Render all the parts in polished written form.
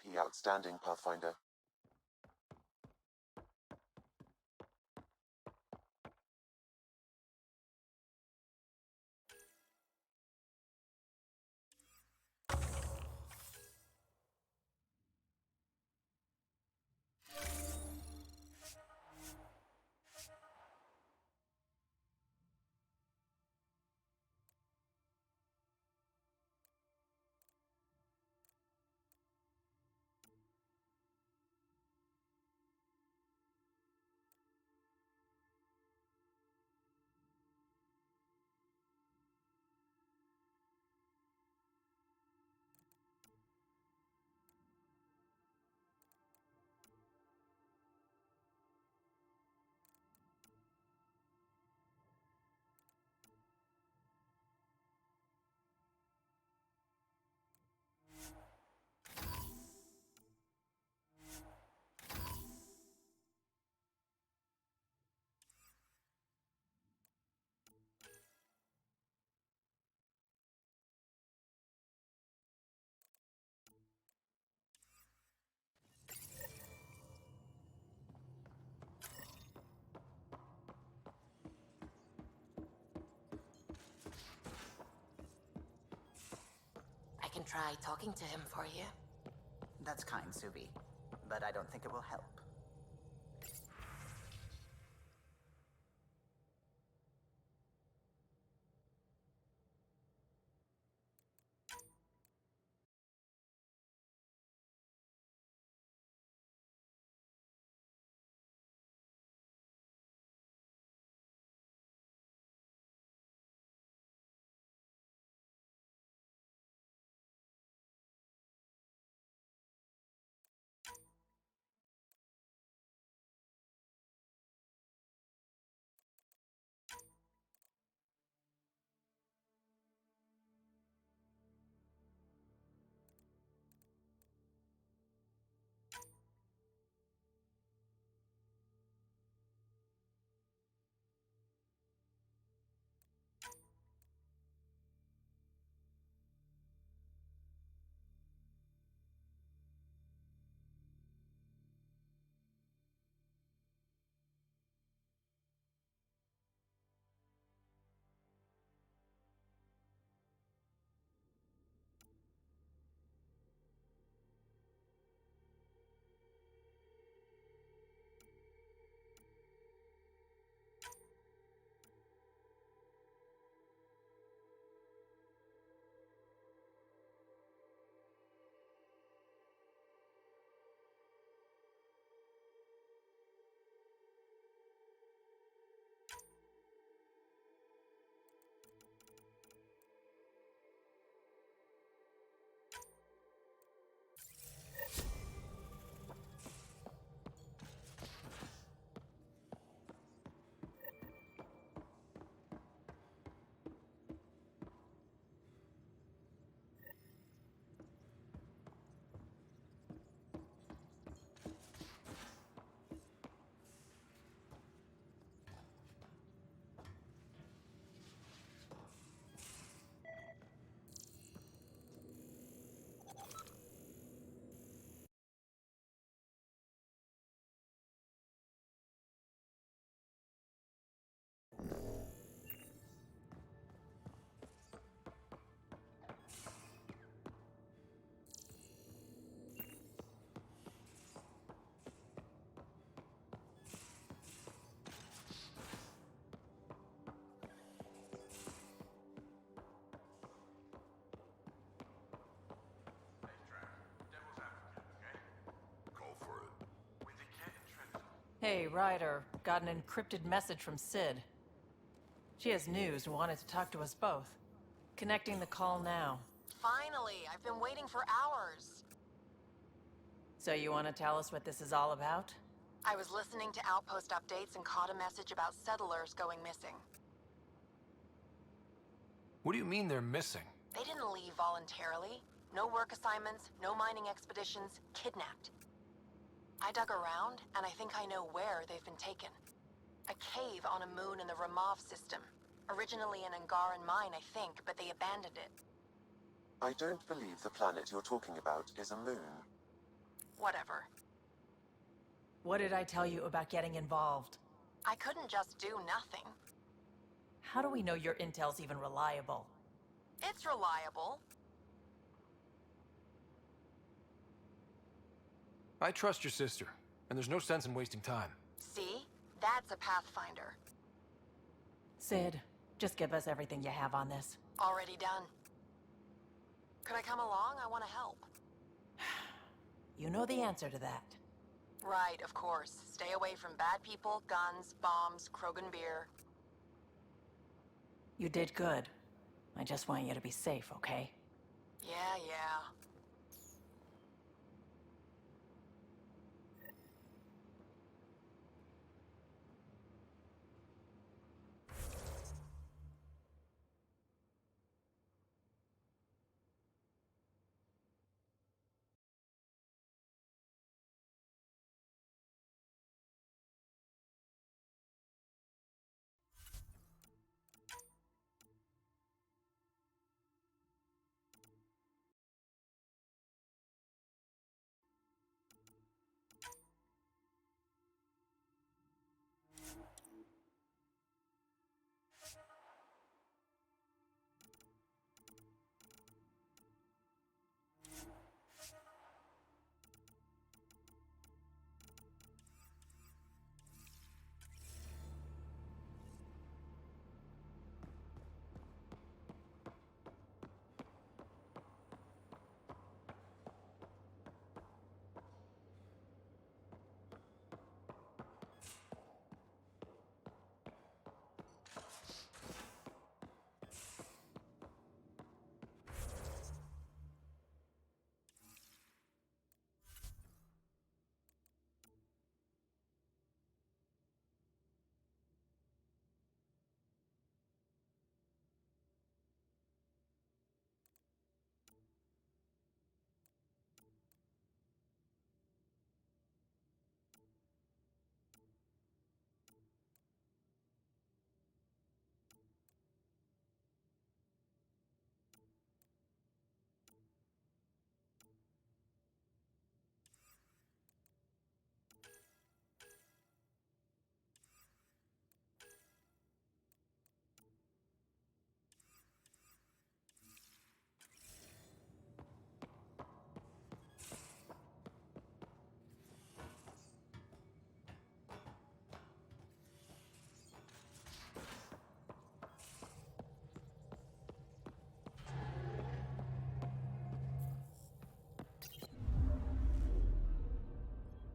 OP outstanding Pathfinder. I can try talking to him for you. That's kind, Subi, but I don't think it will help. Hey, Ryder. Got an encrypted message from Sid. She has news and wanted to talk to us both. Connecting the call now. Finally! I've been waiting for hours. So you want to tell us what this is all about? I was listening to Outpost updates and caught a message about settlers going missing. What do you mean they're missing? They didn't leave voluntarily. No work assignments, no mining expeditions, kidnapped. I dug around, and I think I know where they've been taken. A cave on a moon in the Ramov system. Originally an Angaran mine, I think, but they abandoned it. I don't believe the planet you're talking about is a moon. Whatever. What did I tell you about getting involved? I couldn't just do nothing. How do we know your intel's even reliable? It's reliable. I trust your sister, and there's no sense in wasting time. See? That's a pathfinder. Sid, just give us everything you have on this. Already done. Could I come along? I want to help. You know the answer to that. Right, of course. Stay away from bad people, guns, bombs, Krogan beer. You did good. I just want you to be safe, okay? Yeah.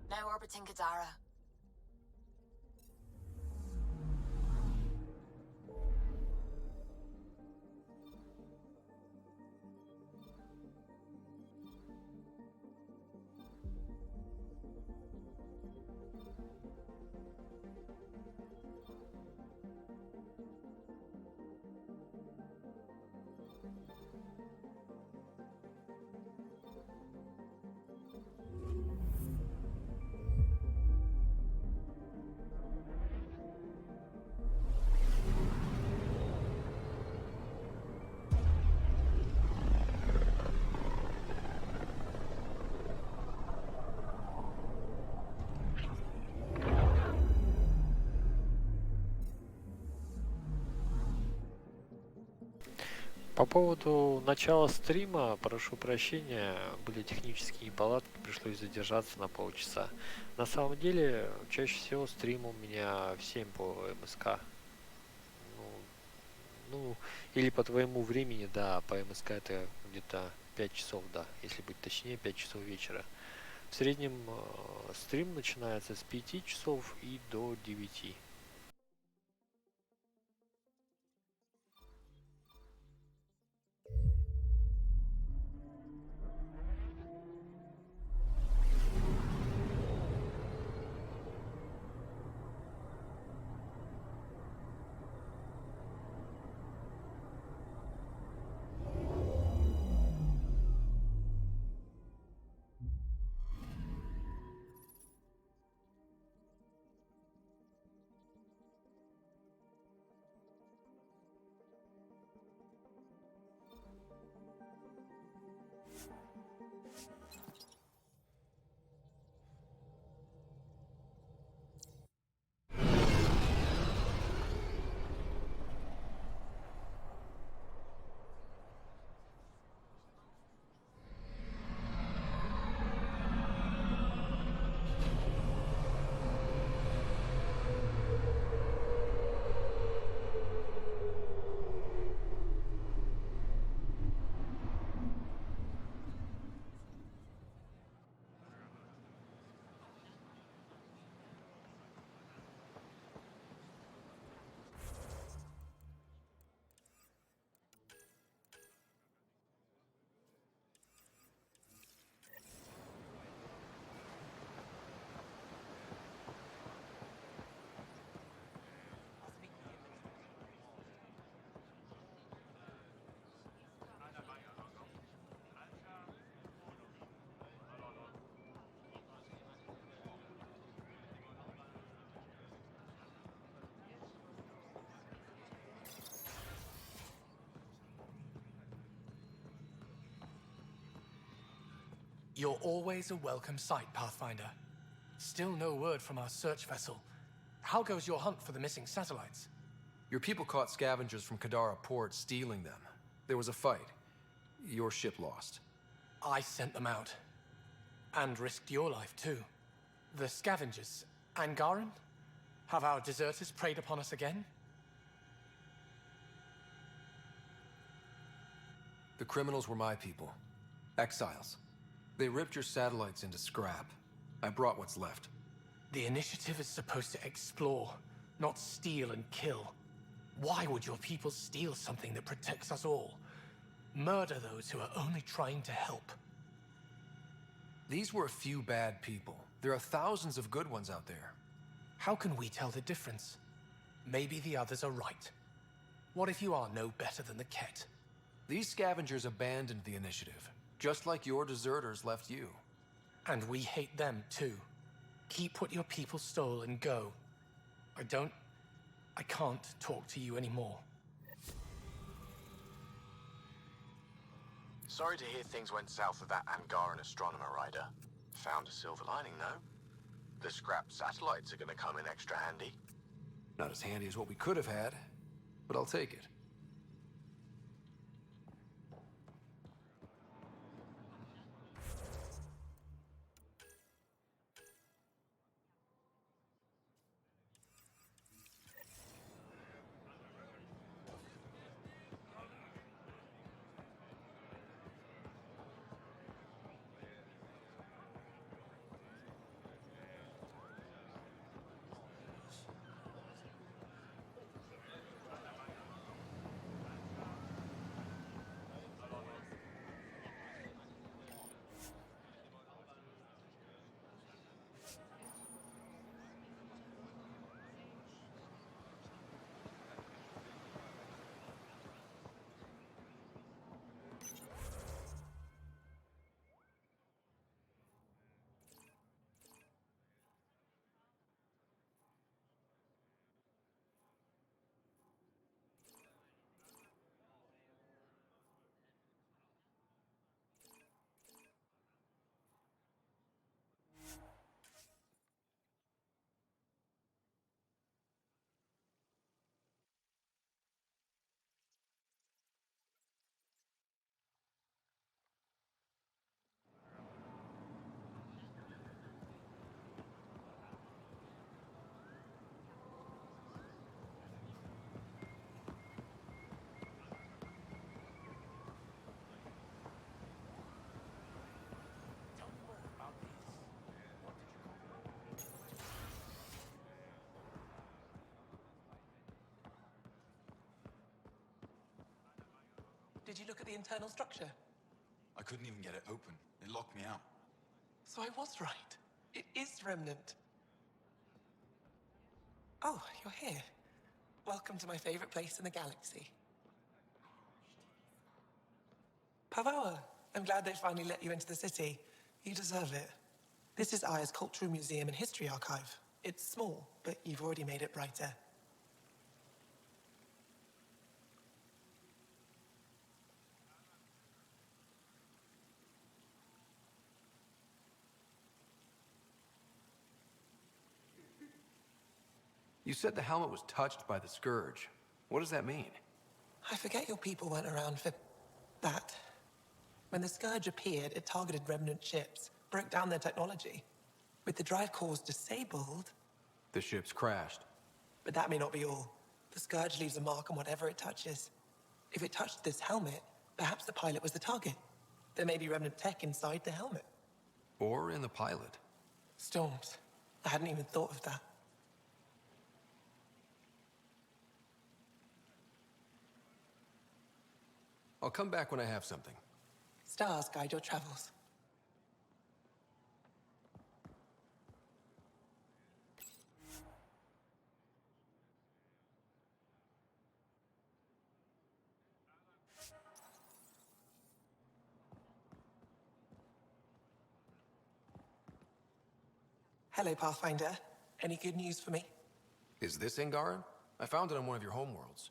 Now orbiting Kadara. По поводу начала стрима, прошу прощения, были технические неполадки, пришлось задержаться на полчаса. На самом деле, чаще всего стрим у меня в 7 по МСК. Ну, или по твоему времени, да, по МСК это где-то 5 часов, да, если быть точнее, 5 часов вечера. В среднем стрим начинается с 5 часов и до 9. You're always a welcome sight, Pathfinder. Still no word from our search vessel. How goes your hunt for the missing satellites? Your people caught scavengers from Kadara port stealing them. There was a fight. Your ship lost. I sent them out. And risked your life, too. The scavengers. Angaran? Have our deserters preyed upon us again? The criminals were my people. Exiles. They ripped your satellites into scrap. I brought what's left. The initiative is supposed to explore, not steal and kill. Why would your people steal something that protects us all? Murder those who are only trying to help. These were a few bad people. There are thousands of good ones out there. How can we tell the difference? Maybe the others are right. What if you are no better than the Ket? These scavengers abandoned the initiative, just like your deserters left you. And we hate them too. Keep what your people stole and go. I can't talk to you anymore. Sorry to hear things went south with that Angaran astronomer rider. Found a silver lining, though. The scrap satellites are gonna come in extra handy. Not as handy as what we could have had, but I'll take it. Did you look at the internal structure? I couldn't even get it open. It locked me out. So I was right. It is Remnant. Oh, you're here. Welcome to my favorite place in the galaxy. Pavawa, I'm glad they finally let you into the city. You deserve it. This is Aya's Cultural Museum and History Archive. It's small, but you've already made it brighter. You said the helmet was touched by the Scourge. What does that mean? I forget your people weren't around for that. When the Scourge appeared, it targeted remnant ships, broke down their technology. With the drive cores disabled... The ships crashed. But that may not be all. The Scourge leaves a mark on whatever it touches. If it touched this helmet, perhaps the pilot was the target. There may be remnant tech inside the helmet. Or in the pilot. Storms. I hadn't even thought of that. I'll come back when I have something. Stars guide your travels. Hello, Pathfinder. Any good news for me? Is this Angaran? I found it on one of your homeworlds.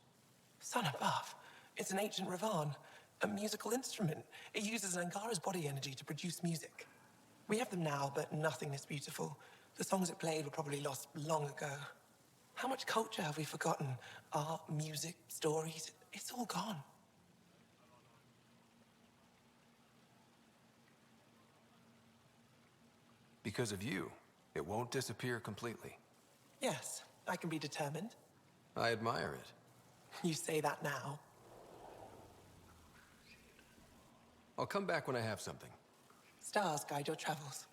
Son above. It's an ancient Ravan, a musical instrument. It uses Angara's body energy to produce music. We have them now, but nothing is beautiful. The songs it played were probably lost long ago. How much culture have we forgotten? Art, music, stories, it's all gone. Because of you, it won't disappear completely. Yes, I can be determined. I admire it. You say that now. I'll come back when I have something. Stars guide your travels.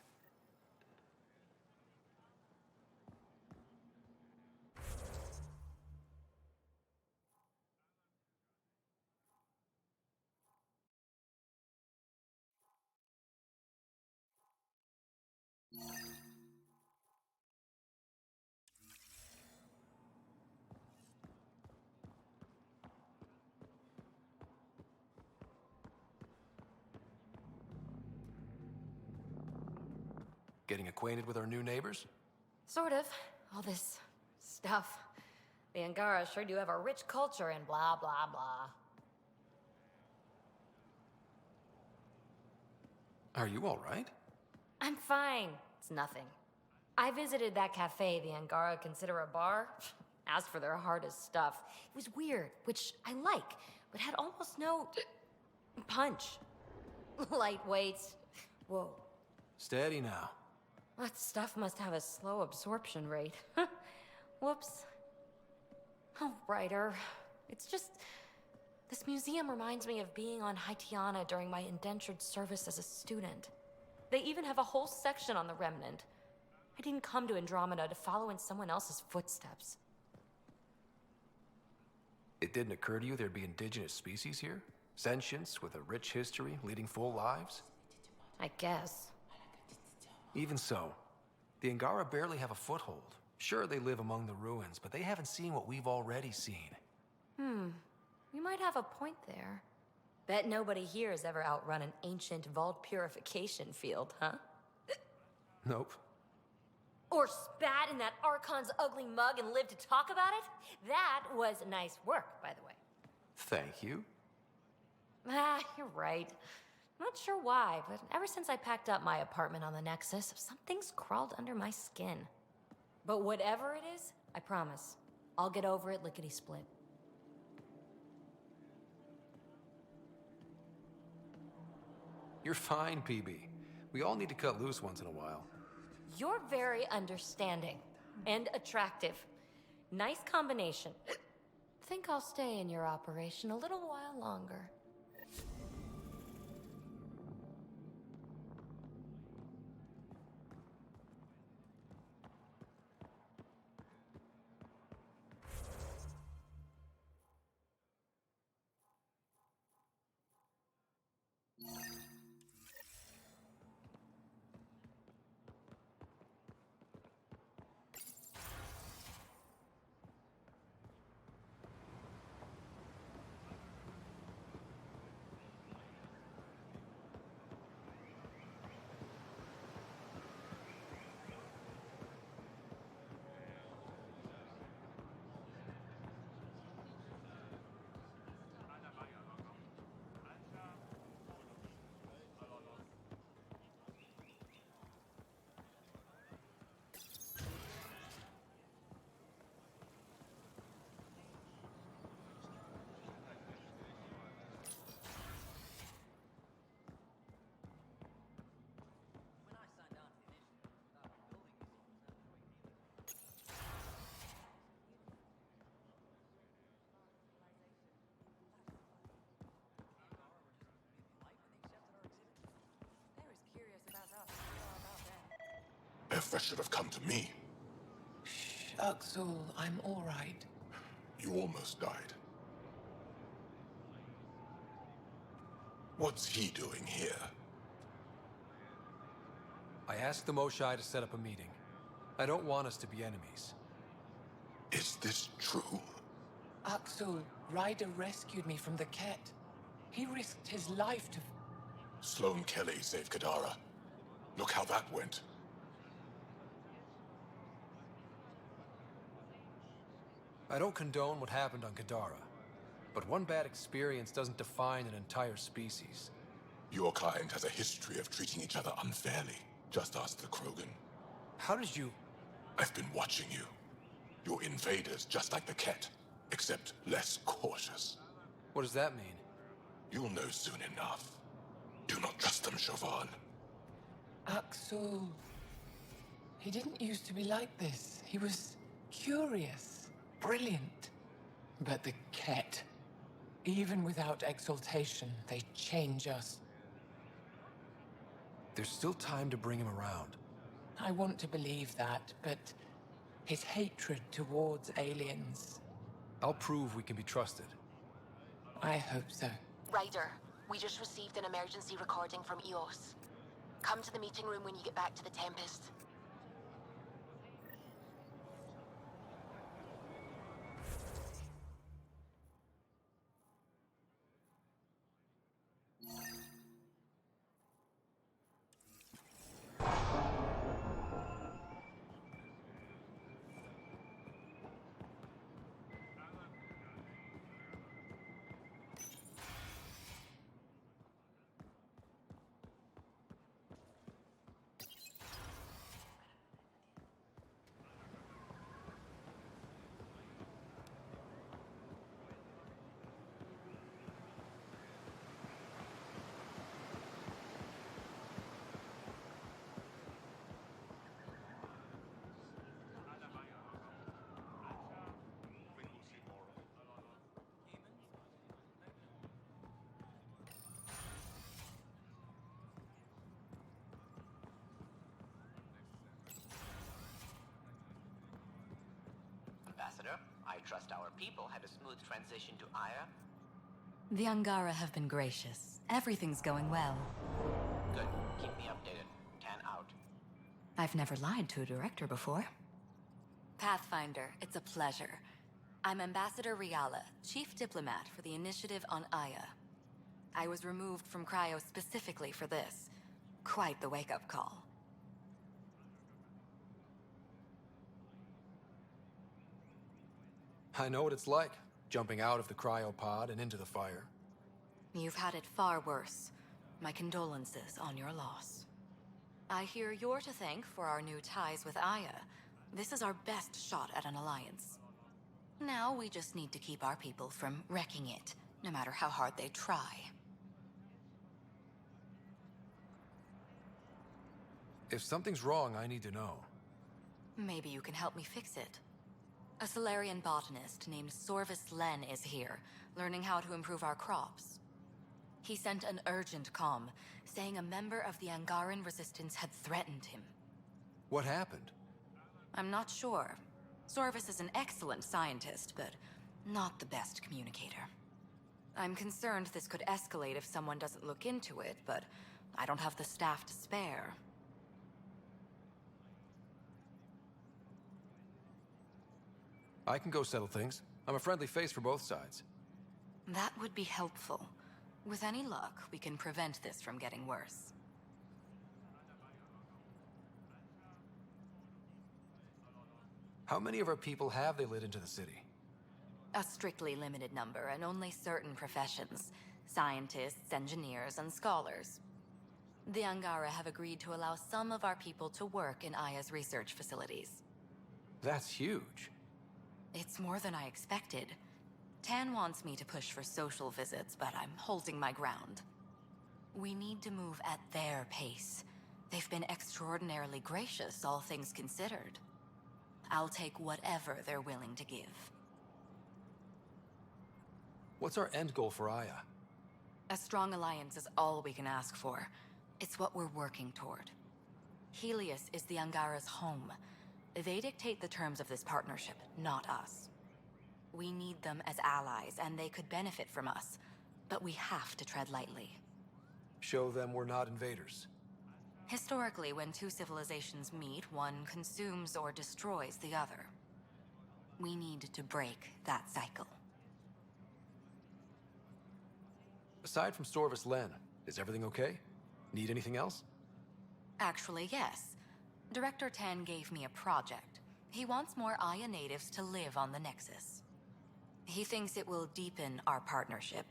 Getting acquainted with our new neighbors? Sort of. All this stuff. The Angara sure do have a rich culture and blah, blah, blah. Are you all right? I'm fine. It's nothing. I visited that cafe the Angara consider a bar. Asked for their hardest stuff. It was weird, which I like, but had almost no punch. Lightweights. Whoa. Steady now. That stuff must have a slow absorption rate. Whoops. Oh, writer. It's just... This museum reminds me of being on Haitiana during my indentured service as a student. They even have a whole section on the Remnant. I didn't come to Andromeda to follow in someone else's footsteps. It didn't occur to you there'd be indigenous species here? Sentients with a rich history, leading full lives? I guess. Even so, the Angara barely have a foothold. Sure, they live among the ruins, but they haven't seen what we've already seen. You might have a point there. Bet nobody here has ever outrun an ancient vault purification field, huh? Nope. Or spat in that Archon's ugly mug and lived to talk about it? That was nice work, by the way. Thank you. You're right. Not sure why, but ever since I packed up my apartment on the Nexus, something's crawled under my skin. But whatever it is, I promise, I'll get over it lickety-split. You're fine, PB. We all need to cut loose once in a while. You're very understanding and attractive. Nice combination. Think I'll stay in your operation a little while longer. Effa should have come to me. Axel, I'm all right. You almost died. What's he doing here? I asked the Moshai to set up a meeting. I don't want us to be enemies. Is this true? Axel, Ryder rescued me from the Ket. He risked his life to... Sloane Kelly saved Kadara. Look how that went. I don't condone what happened on Kadara, but one bad experience doesn't define an entire species. Your kind has a history of treating each other unfairly. Just ask the Krogan. How did you... I've been watching you. You're invaders just like the Ket, except less cautious. What does that mean? You'll know soon enough. Do not trust them, Chauvin. Axel. He didn't used to be like this. He was curious, brilliant. But the Ket, even without exaltation, they change us. There's still time to bring him around. I want to believe that, but his hatred towards aliens, I'll prove we can be trusted. I hope so. Ryder, we just received an emergency recording from EOS. Come to the meeting room when you get back to the Tempest. Ambassador, I trust our people had a smooth transition to Aya. The Angara have been gracious. Everything's going well. Good. Keep me updated. 10 out. I've never lied to a director before. Pathfinder, it's a pleasure. I'm Ambassador Riala, Chief Diplomat for the Initiative on Aya. I was removed from Cryo specifically for this. Quite the wake-up call. I know what it's like, jumping out of the cryopod and into the fire. You've had it far worse. My condolences on your loss. I hear you're to thank for our new ties with Aya. This is our best shot at an alliance. Now we just need to keep our people from wrecking it, no matter how hard they try. If something's wrong, I need to know. Maybe you can help me fix it. A Solarian botanist named Sorvis Len is here, learning how to improve our crops. He sent an urgent comm, saying a member of the Angaran resistance had threatened him. What happened? I'm not sure. Sorvis is an excellent scientist, but not the best communicator. I'm concerned this could escalate if someone doesn't look into it, but I don't have the staff to spare. I can go settle things. I'm a friendly face for both sides. That would be helpful. With any luck, we can prevent this from getting worse. How many of our people have they let into the city? A strictly limited number, and only certain professions. Scientists, engineers, and scholars. The Angara have agreed to allow some of our people to work in Aya's research facilities. That's huge. It's more than I expected. Tan wants me to push for social visits, but I'm holding my ground. We need to move at their pace. They've been extraordinarily gracious, all things considered. I'll take whatever they're willing to give. What's our end goal for Aya? A strong alliance is all we can ask for. It's what we're working toward. Helios is the Angara's home. They dictate the terms of this partnership, not us. We need them as allies, and they could benefit from us. But we have to tread lightly. Show them we're not invaders. Historically, when two civilizations meet, one consumes or destroys the other. We need to break that cycle. Aside from Sorvis Len, is everything okay? Need anything else? Actually, yes. Director Tan gave me a project. He wants more Aya natives to live on the Nexus. He thinks it will deepen our partnership.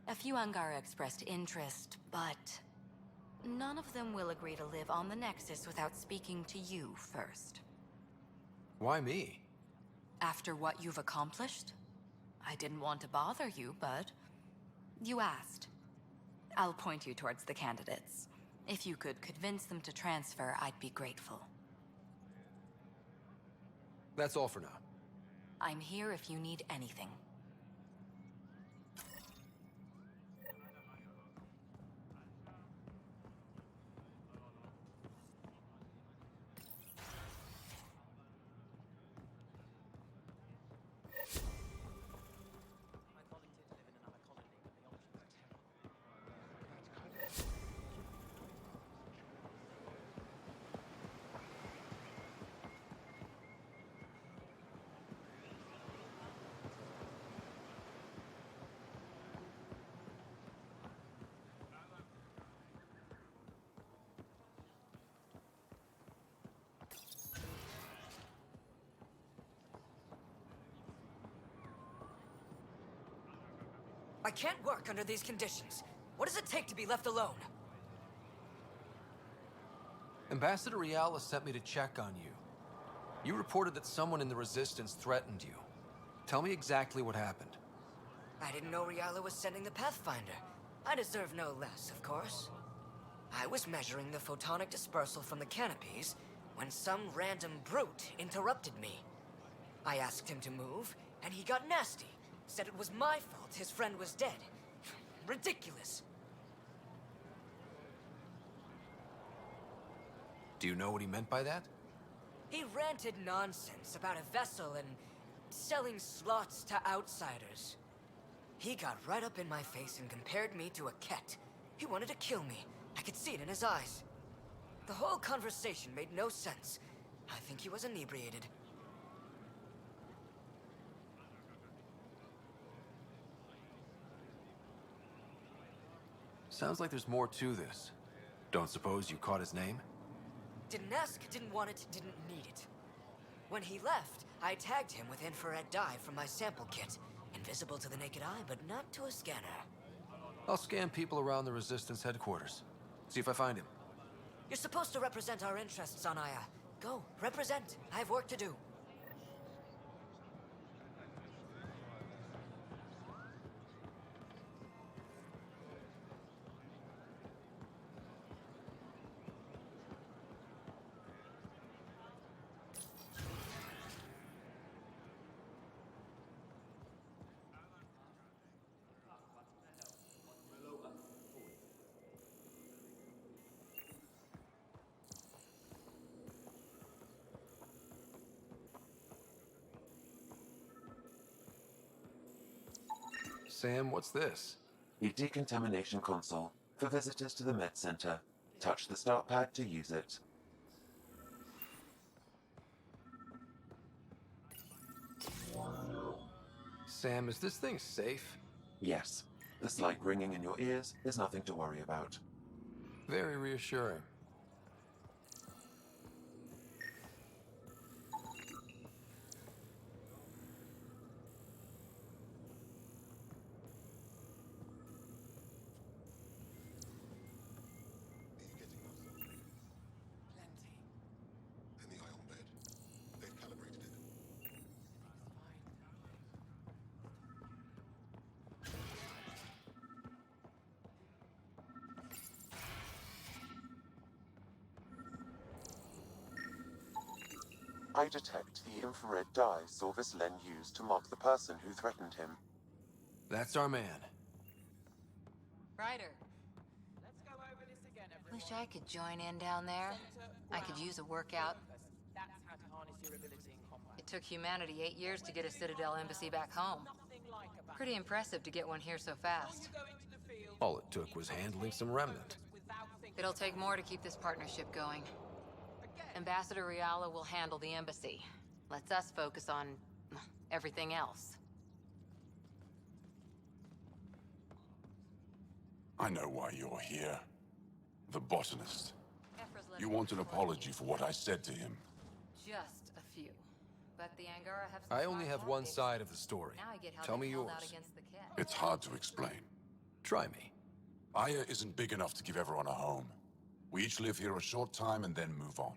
A few Angara expressed interest, but none none of them will agree to live on the Nexus without speaking to you first. Why me? After what you've accomplished? I didn't want to bother you, but you asked. I'll point you towards the candidates. If you could convince them to transfer, I'd be grateful. That's all for now. I'm here if you need anything. I can't work under these conditions. What does it take to be left alone? Ambassador Riala sent me to check on you. You reported that someone in the Resistance threatened you. Tell me exactly what happened. I didn't know Riala was sending the Pathfinder. I deserve no less, of course. I was measuring the photonic dispersal from the canopies when some random brute interrupted me. I asked him to move, and he got nasty. Said it was my fault his friend was dead. Ridiculous. Do you know what he meant by that? He ranted nonsense about a vessel and selling slots to outsiders. He got right up in my face and compared me to a cat. He wanted to kill me. I could see it in his eyes. The whole conversation made no sense. I think he was inebriated. Sounds like there's more to this. Don't suppose you caught his name? Didn't ask, didn't want it, didn't need it. When he left, I tagged him with infrared dye from my sample kit. Invisible to the naked eye, but not to a scanner. I'll scan people around the Resistance headquarters. See if I find him. You're supposed to represent our interests on Aya. Go, represent. I have work to do. Sam, what's this? A decontamination console for visitors to the med center. Touch the start pad to use it. Sam, is this thing safe? Yes. The slight ringing in your ears is nothing to worry about. Very reassuring. I detect the infrared dye Sorvis Len used to mark the person who threatened him. That's our man. Ryder. Let's go over this again, everyone. Wish I could join in down there. I could use a workout. That's how to harness your ability in combat. It took humanity 8 years to get a Citadel embassy back home. Pretty impressive to get one here so fast. All it took was handling some remnant. It'll take more to keep this partnership going. Ambassador Riala will handle the embassy. Lets us focus on everything else. I know why you're here. The botanist. You want an apology for what I said to him. Just a few. But the Angara have I only have one side of the story. Now I get how Tell they me held yours. out against the Ket. It's hard to explain. Try me. Aya isn't big enough to give everyone a home. We each live here a short time and then move on.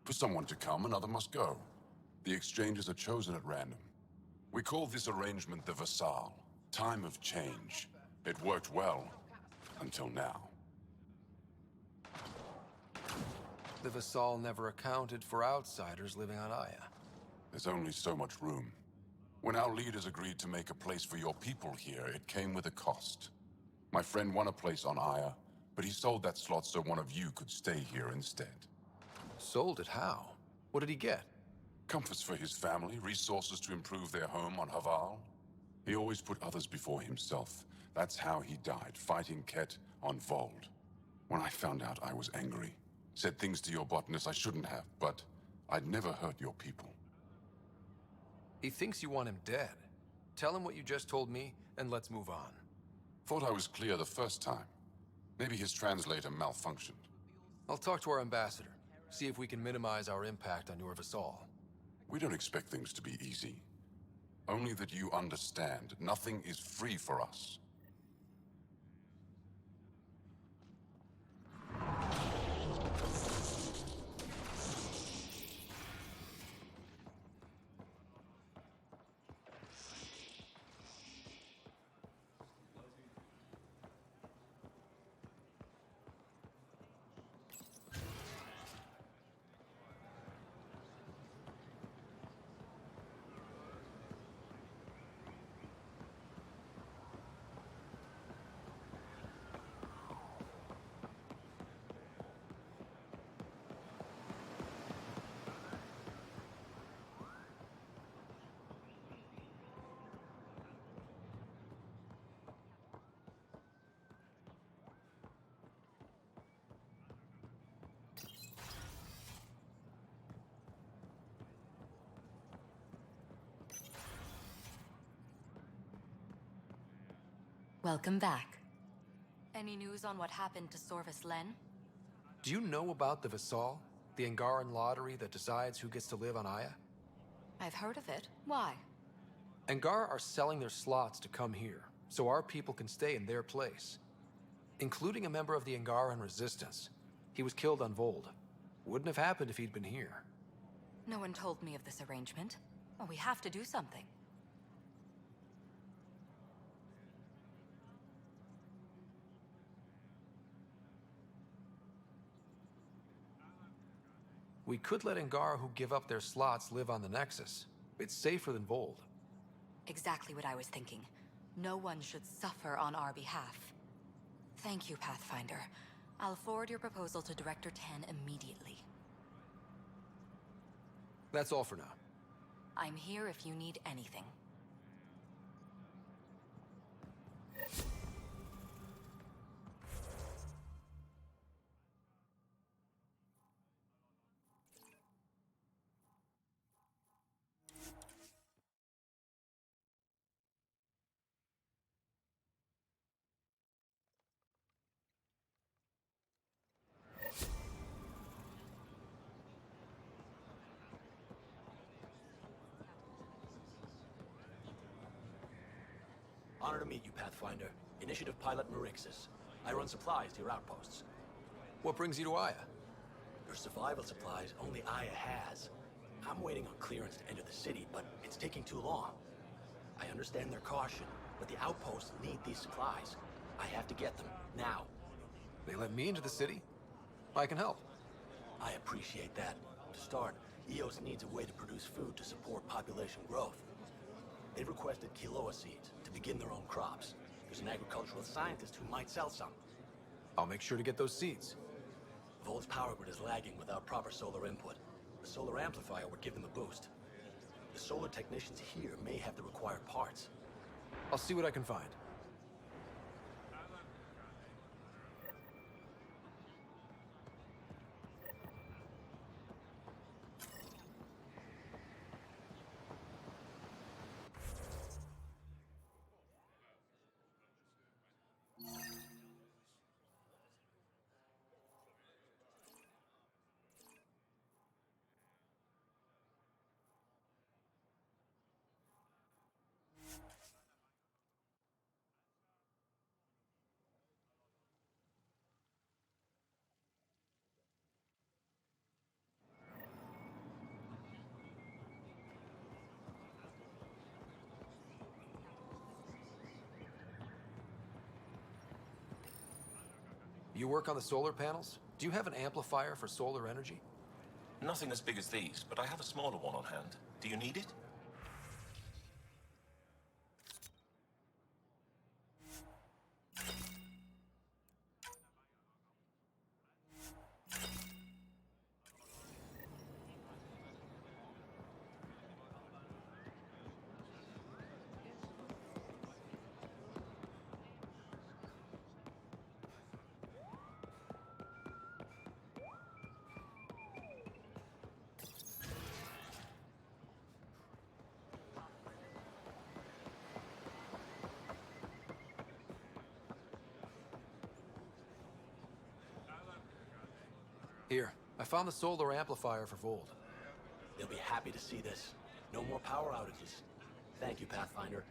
For someone to come, another must go. The exchanges are chosen at random. We call this arrangement the Vassal, time of change. It worked well, until now. The Vassal never accounted for outsiders living on Aya. There's only so much room. When our leaders agreed to make a place for your people here, it came with a cost. My friend won a place on Aya, but he sold that slot so one of you could stay here instead. Sold it how? What did he get? Comforts for his family, resources to improve their home on Haval. He always put others before himself. That's how he died, fighting Ket on Vold. When I found out, I was angry. Said things to your botanist I shouldn't have, but I'd never hurt your people. He thinks you want him dead. Tell him what you just told me, and let's move on. Thought I was clear the first time. Maybe his translator malfunctioned. I'll talk to our ambassador. See if we can minimize our impact on your Vassal. We don't expect things to be easy. Only that you understand, nothing is free for us. Welcome back. Any news on what happened to Sorvis Len? Do you know about the Vassal? The Angaran lottery that decides who gets to live on Aya? I've heard of it. Why? Angar are selling their slots to come here, so our people can stay in their place. Including a member of the Angaran resistance. He was killed on Vold. Wouldn't have happened if he'd been here. No one told me of this arrangement. Well, we have to do something. We could let Angar who give up their slots live on the Nexus. It's safer than Vold. Exactly what I was thinking. No one should suffer on our behalf. Thank you, Pathfinder. I'll forward your proposal to Director 10 immediately. That's all for now. I'm here if you need anything. Honor to meet you, Pathfinder. Initiative Pilot Marixus. I run supplies to your outposts. What brings you to Aya? Your survival supplies only Aya has. I'm waiting on clearance to enter the city, but it's taking too long. I understand their caution, but the outposts need these supplies. I have to get them, now. They let me into the city? I can help. I appreciate that. To start, EOS needs a way to produce food to support population growth. They've requested Kiloa seeds to begin their own crops. There's an agricultural scientist who might sell some. I'll make sure to get those seeds. Vold's power grid is lagging without proper solar input. The solar amplifier would give them a boost. The solar technicians here may have the required parts. I'll see what I can find. You work on the solar panels? Do you have an amplifier for solar energy? Nothing as big as these, but I have a smaller one on hand. Do you need it? Here, I found the solar amplifier for Vold. They'll be happy to see this. No more power outages. Thank you, Pathfinder.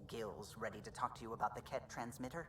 Gil's ready to talk to you about the Ket transmitter?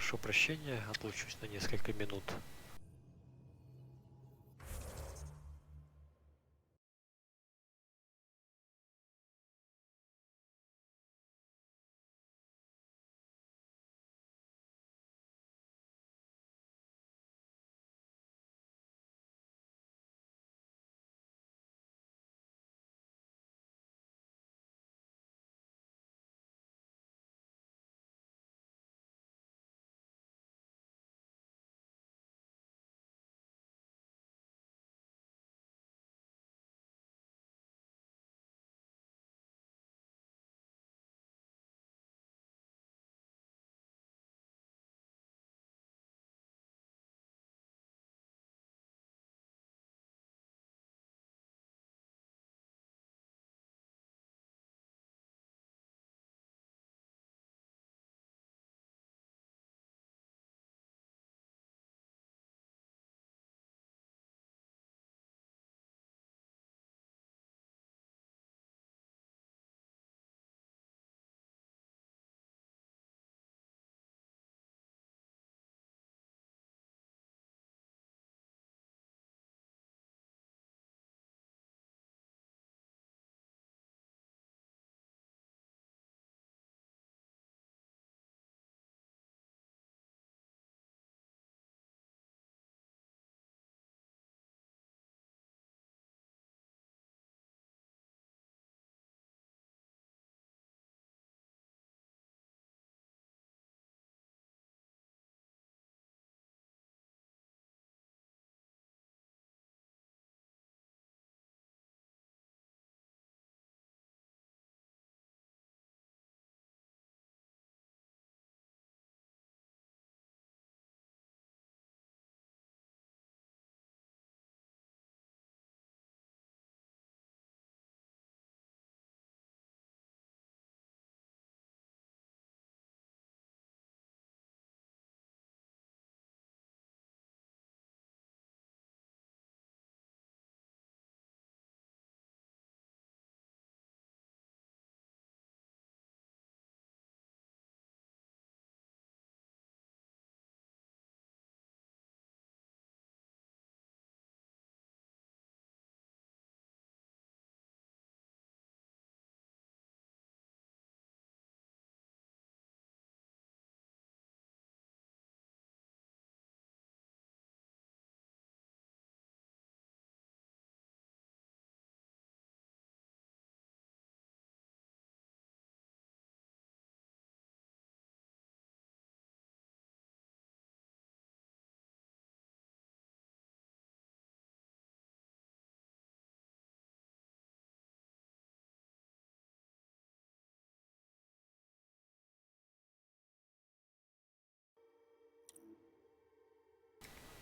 прошу прощения, отлучусь на несколько минут.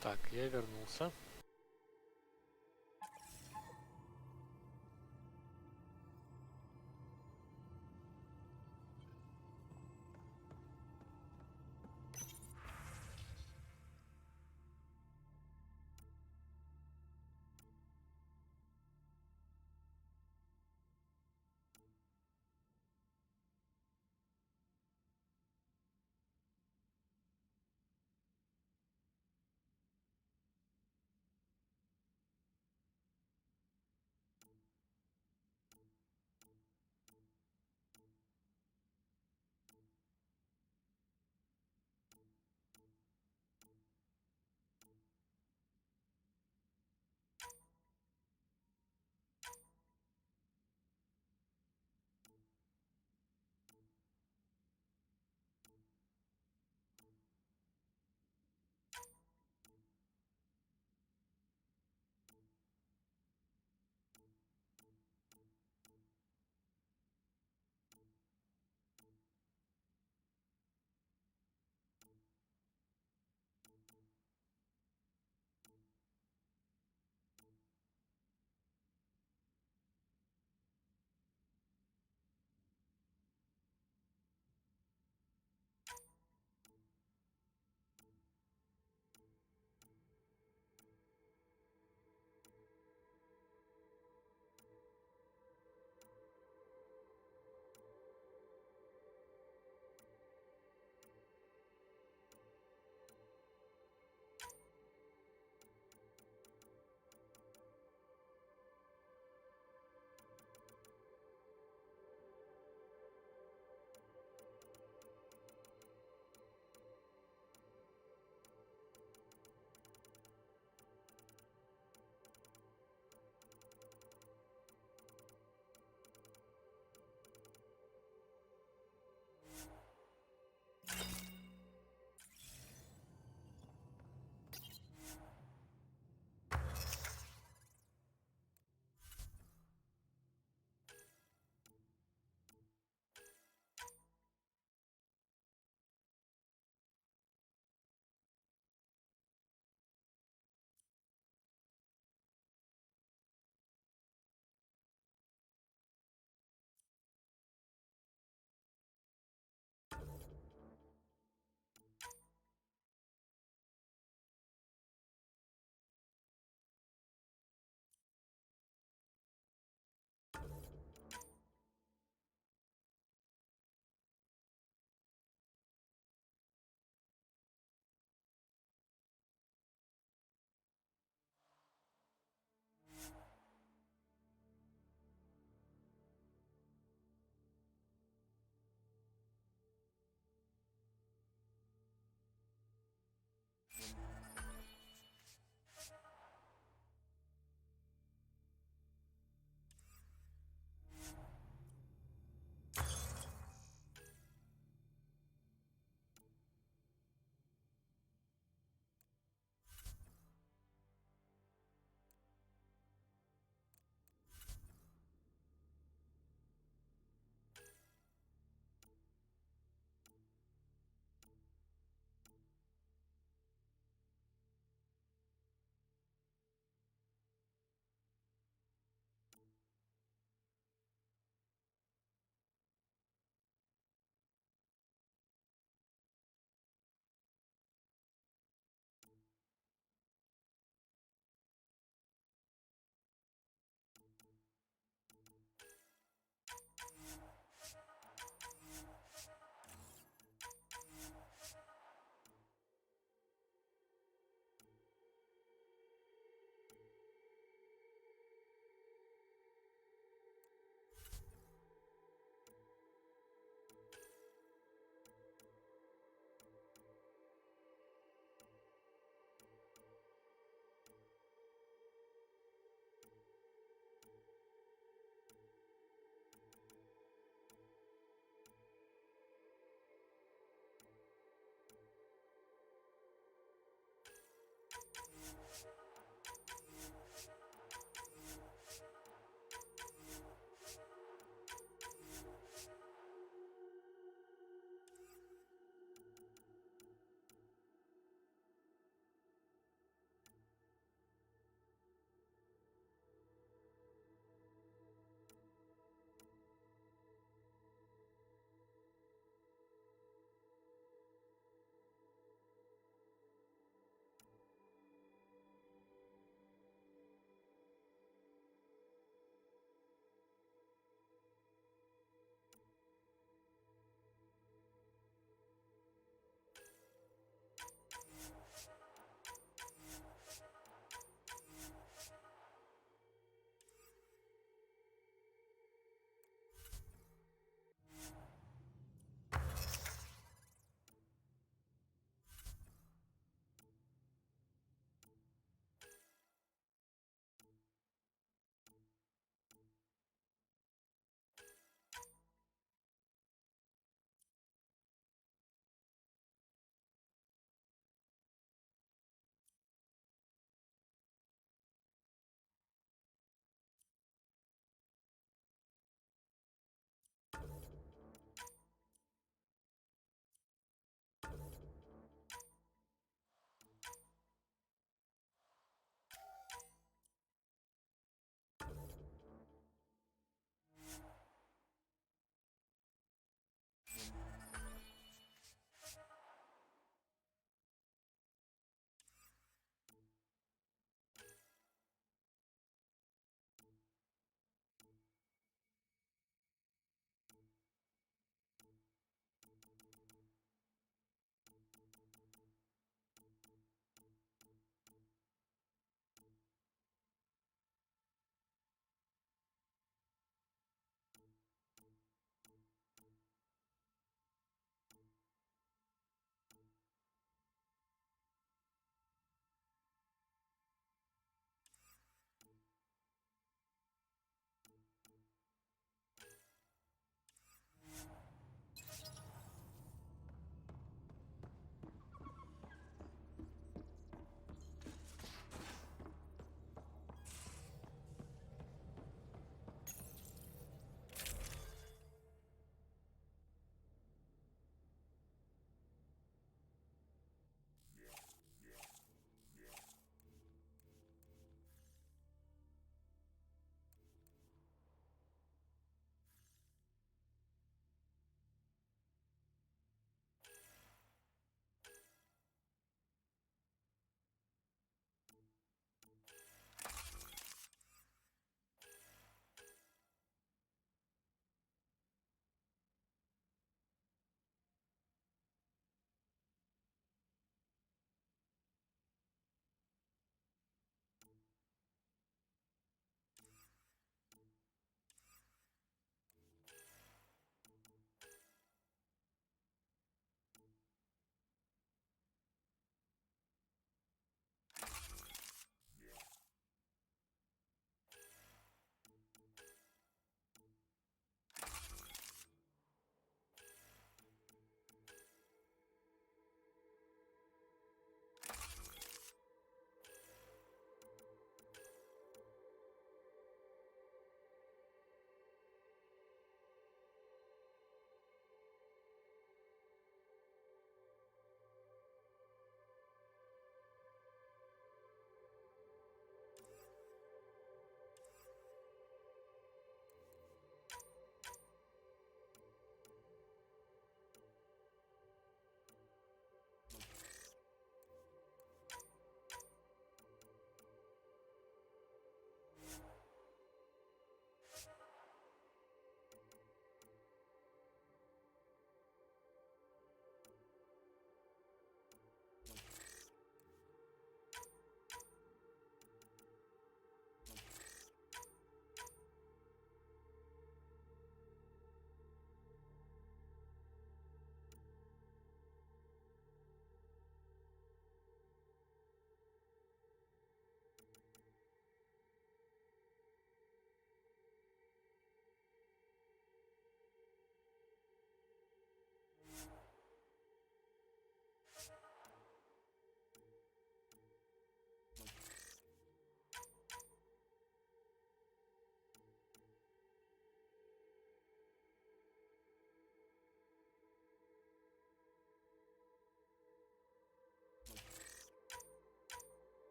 Так, я вернулся.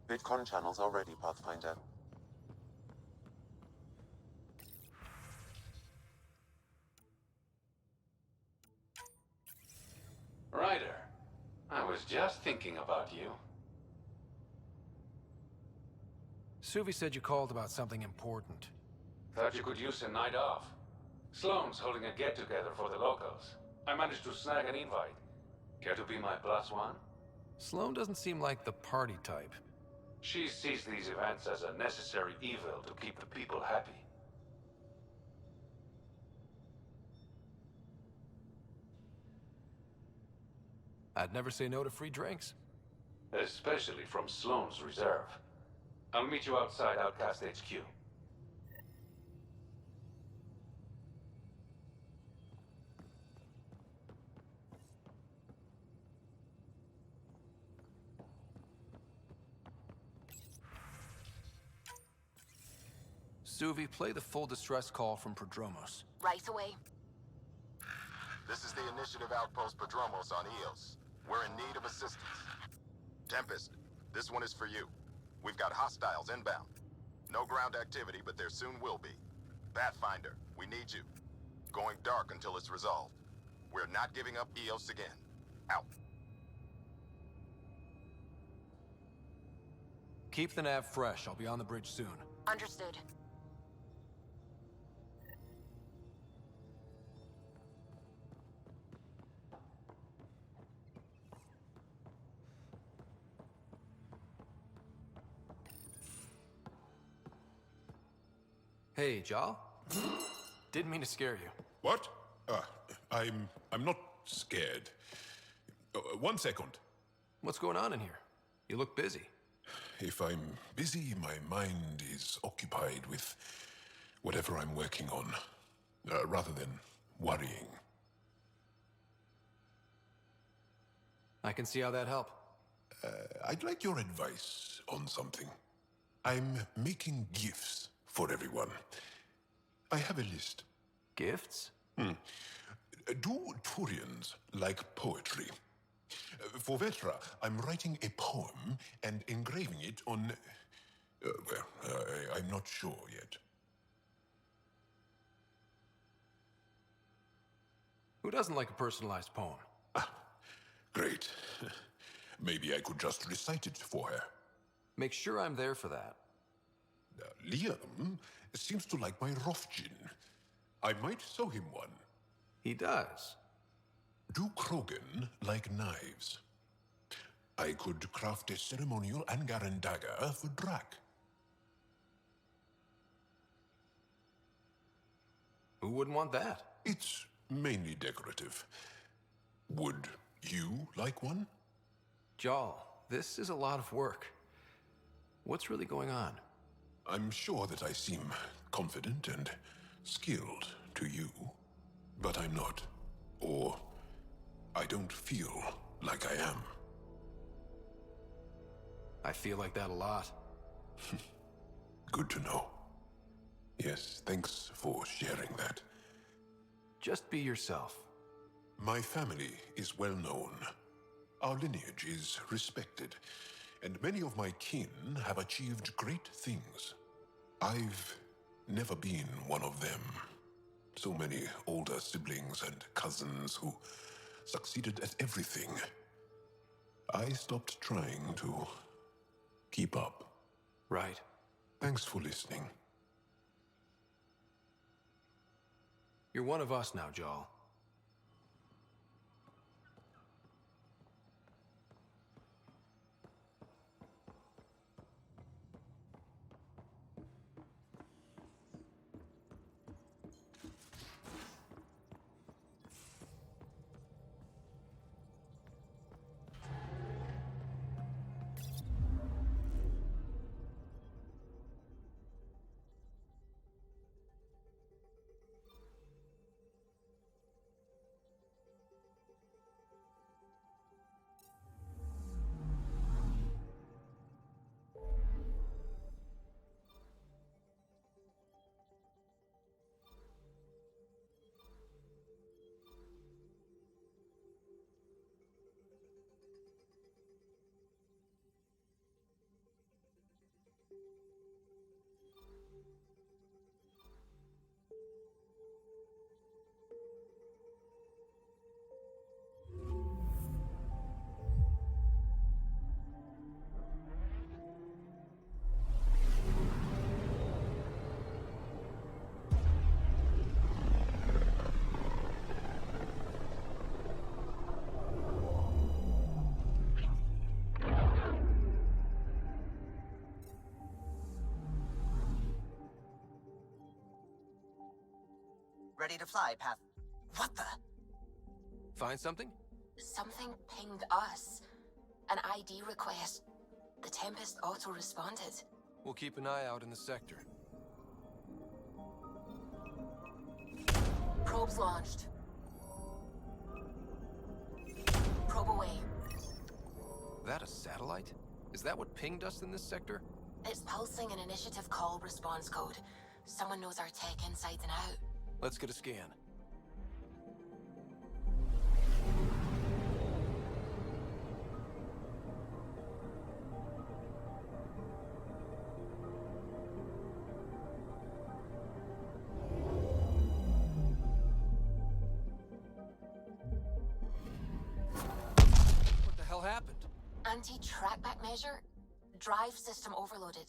VidCon channels are ready, Pathfinder. Ryder, I was just thinking about you. Suvi said you called about something important. Thought you could use a night off. Sloane's holding a get-together for the locals. I managed to snag an invite. Care to be my +1? Sloane doesn't seem like the party type. She sees these events as a necessary evil to keep the people happy. I'd never say no to free drinks. Especially from Sloane's reserve. I'll meet you outside Outcast HQ. Suvi, play the full distress call from Prodromos. Right away. This is the Initiative Outpost Padromos on Eos. We're in need of assistance. Tempest, this one is for you. We've got hostiles inbound. No ground activity, but there soon will be. Pathfinder, we need you. Going dark until it's resolved. We're not giving up Eos again. Out. Keep the nav fresh. I'll be on the bridge soon. Understood. Hey, Jal. Didn't mean to scare you. What? I'm not scared. 1 second. What's going on in here? You look busy. If I'm busy, my mind is occupied with whatever I'm working on, rather than worrying. I can see how that'd help. I'd like your advice on something. I'm making gifts for everyone. I have a list. Gifts? Do Turians like poetry? For Vetra, I'm writing a poem and engraving it on... I'm not sure yet. Who doesn't like a personalized poem? Great. Maybe I could just recite it for her. Make sure I'm there for that. Liam seems to like my Rofgin. I might sew him one. He does. Do Krogan like knives? I could craft a ceremonial Angaran dagger for Drak. Who wouldn't want that? It's mainly decorative. Would you like one? Jal, this is a lot of work. What's really going on? I'm sure that I seem confident and skilled to you, but I'm not. Or I don't feel like I am. I feel like that a lot. Good to know. Yes, thanks for sharing that. Just be yourself. My family is well known. Our lineage is respected, and many of my kin have achieved great things. I've never been one of them. So many older siblings and cousins who succeeded at everything. I stopped trying to keep up. Right. Thanks for listening. You're one of us now, Jal. Ready to fly, Path. What the? Find something? Something pinged us. An ID request. The Tempest auto-responded. We'll keep an eye out in the sector. Probes launched. Probe away. That a satellite? Is that what pinged us in this sector? It's pulsing an initiative call response code. Someone knows our tech inside and out. Let's get a scan. What the hell happened? Anti-trackback measure? Drive system overloaded.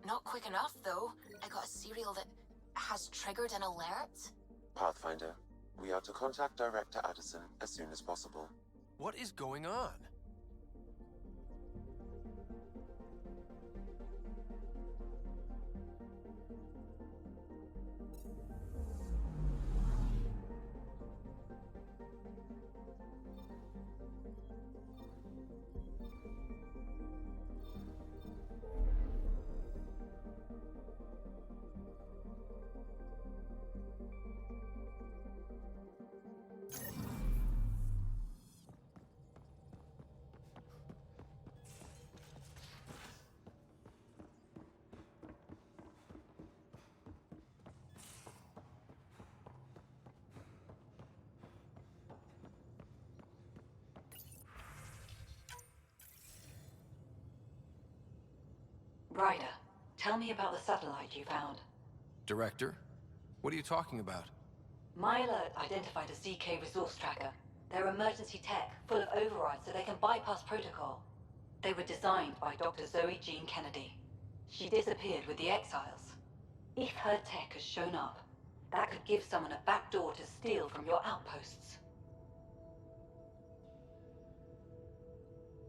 Not quick enough, though. I got a serial that has triggered an alert. Pathfinder, we are to contact Director Addison as soon as possible. What is going on? Ryder, tell me about the satellite you found. Director? What are you talking about? My alert identified a ZK resource tracker. They're emergency tech, full of overrides so they can bypass protocol. They were designed by Dr. Zoe Jean Kennedy. She disappeared with the Exiles. If her tech has shown up, that could give someone a backdoor to steal from your outposts.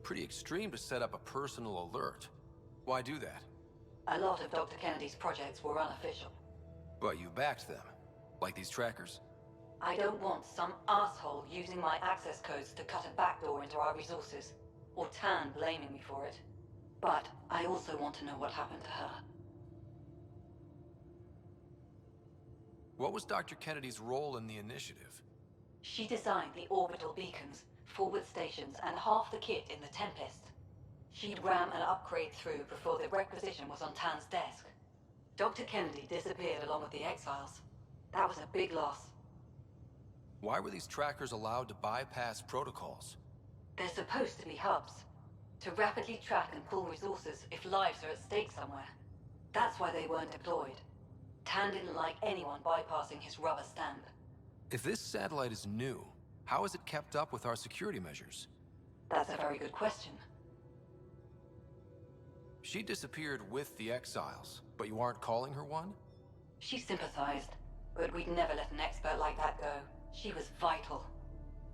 Pretty extreme to set up a personal alert. Why do that? A lot of Dr. Kennedy's projects were unofficial. But you backed them. Like these trackers. I don't want some asshole using my access codes to cut a backdoor into our resources, or Tan blaming me for it. But I also want to know what happened to her. What was Dr. Kennedy's role in the initiative? She designed the orbital beacons, forward stations, and half the kit in the Tempest. She'd ram an upgrade through before the requisition was on Tan's desk. Dr. Kennedy disappeared along with the Exiles. That was a big loss. Why were these trackers allowed to bypass protocols? They're supposed to be hubs, to rapidly track and pull resources if lives are at stake somewhere. That's why they weren't deployed. Tan didn't like anyone bypassing his rubber stamp. If this satellite is new, how is it kept up with our security measures? That's a very good question. She disappeared with the Exiles, but you aren't calling her one? She sympathized, but we'd never let an expert like that go. She was vital.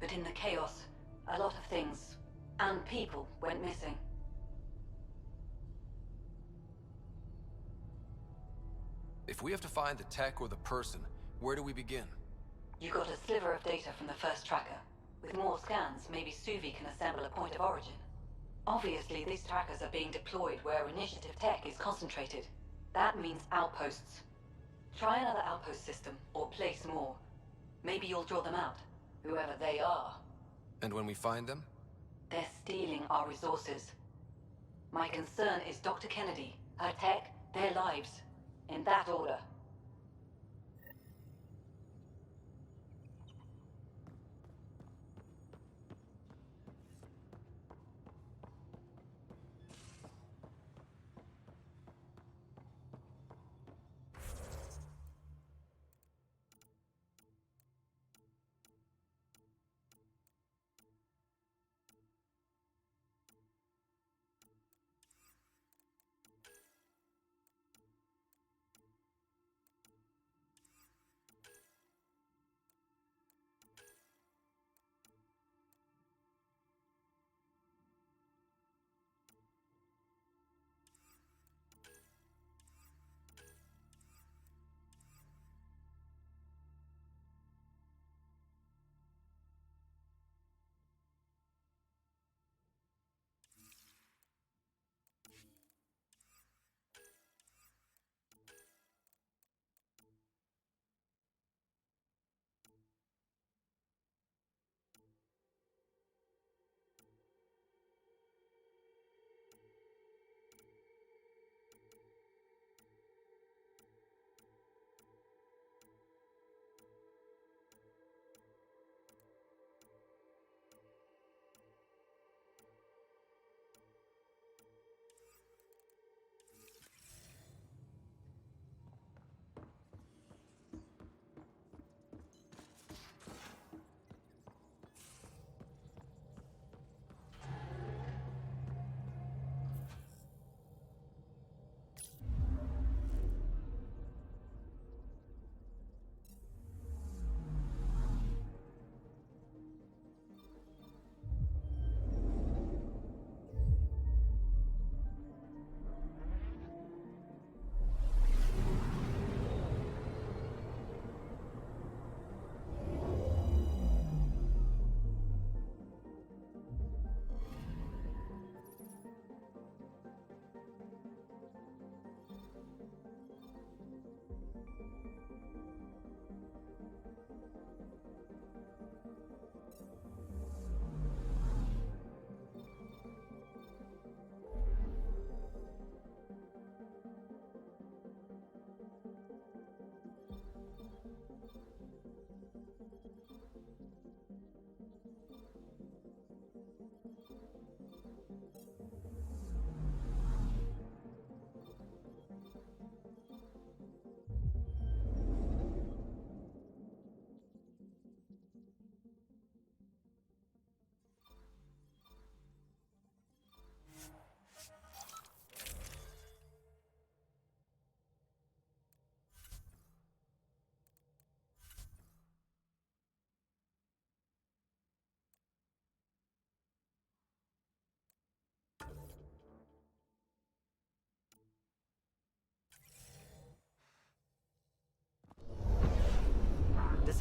But in the chaos, a lot of things, and people, went missing. If we have to find the tech or the person, where do we begin? You got a sliver of data from the first tracker. With more scans, maybe Suvi can assemble a point of origin. Obviously, these trackers are being deployed where initiative tech is concentrated. That means outposts. Try another outpost system, or place more. Maybe you'll draw them out, whoever they are. And when we find them? They're stealing our resources. My concern is Dr. Kennedy, her tech, their lives. In that order.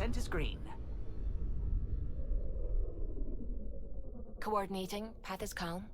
Descent is green. Coordinating. Path is calm.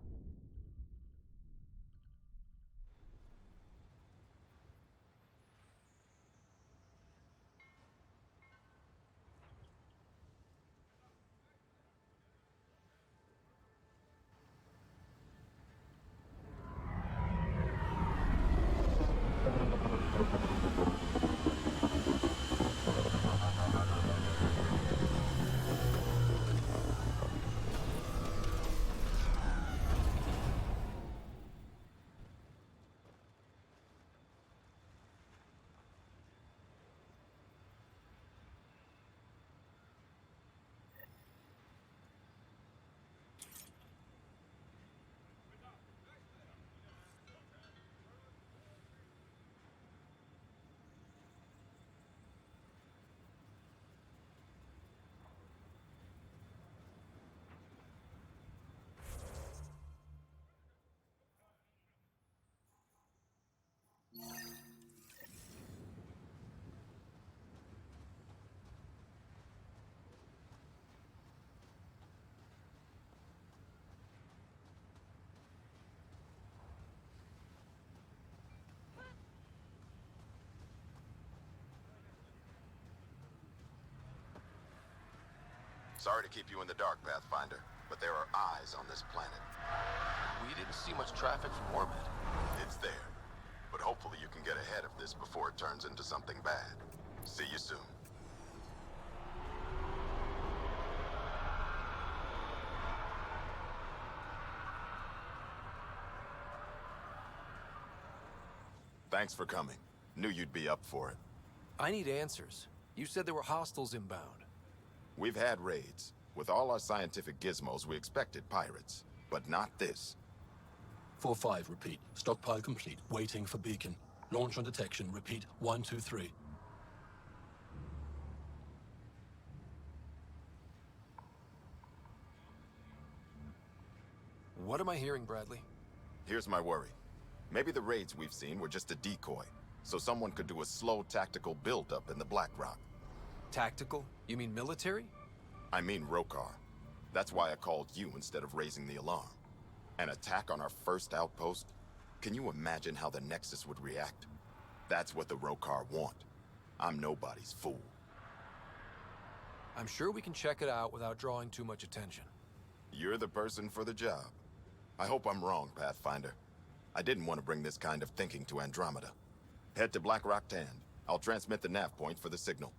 Sorry to keep you in the dark, Pathfinder, but there are eyes on this planet. We didn't see much traffic from orbit. It's there. But hopefully you can get ahead of this before it turns into something bad. See you soon. Thanks for coming. Knew you'd be up for it. I need answers. You said there were hostiles inbound. We've had raids. With all our scientific gizmos, we expected pirates. But not this. 4-5, repeat. Stockpile complete. Waiting for beacon. Launch on detection. Repeat. 1, 2, 3. What am I hearing, Bradley? Here's my worry. Maybe the raids we've seen were just a decoy, so someone could do a slow tactical build-up in the Black Rock. Tactical? You mean military? I mean Rokar. That's why I called you instead of raising the alarm. An attack on our first outpost? Can you imagine how the Nexus would react? That's what the Rokar want. I'm nobody's fool. I'm sure we can check it out without drawing too much attention. You're the person for the job. I hope I'm wrong, Pathfinder. I didn't want to bring this kind of thinking to Andromeda. Head to Black Rock Tand. I'll transmit the nav point for the signal.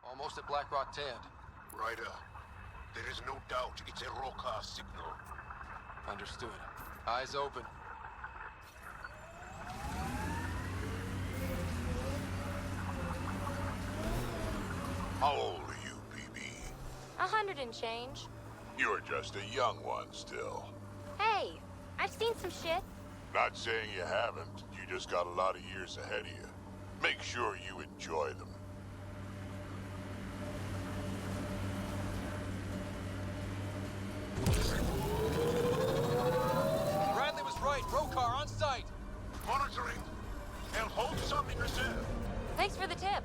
Almost at Black Rock Tand. Ryder, there is no doubt it's a Rokar signal. Understood. Eyes open. How old are you, BB? 100 and change. You're just a young one still. Hey, I've seen some shit. Not saying you haven't. You just got a lot of years ahead of you. Make sure you enjoy them. Bradley was right. Rokar on site. Monitoring. And hold some in reserve. Thanks for the tip.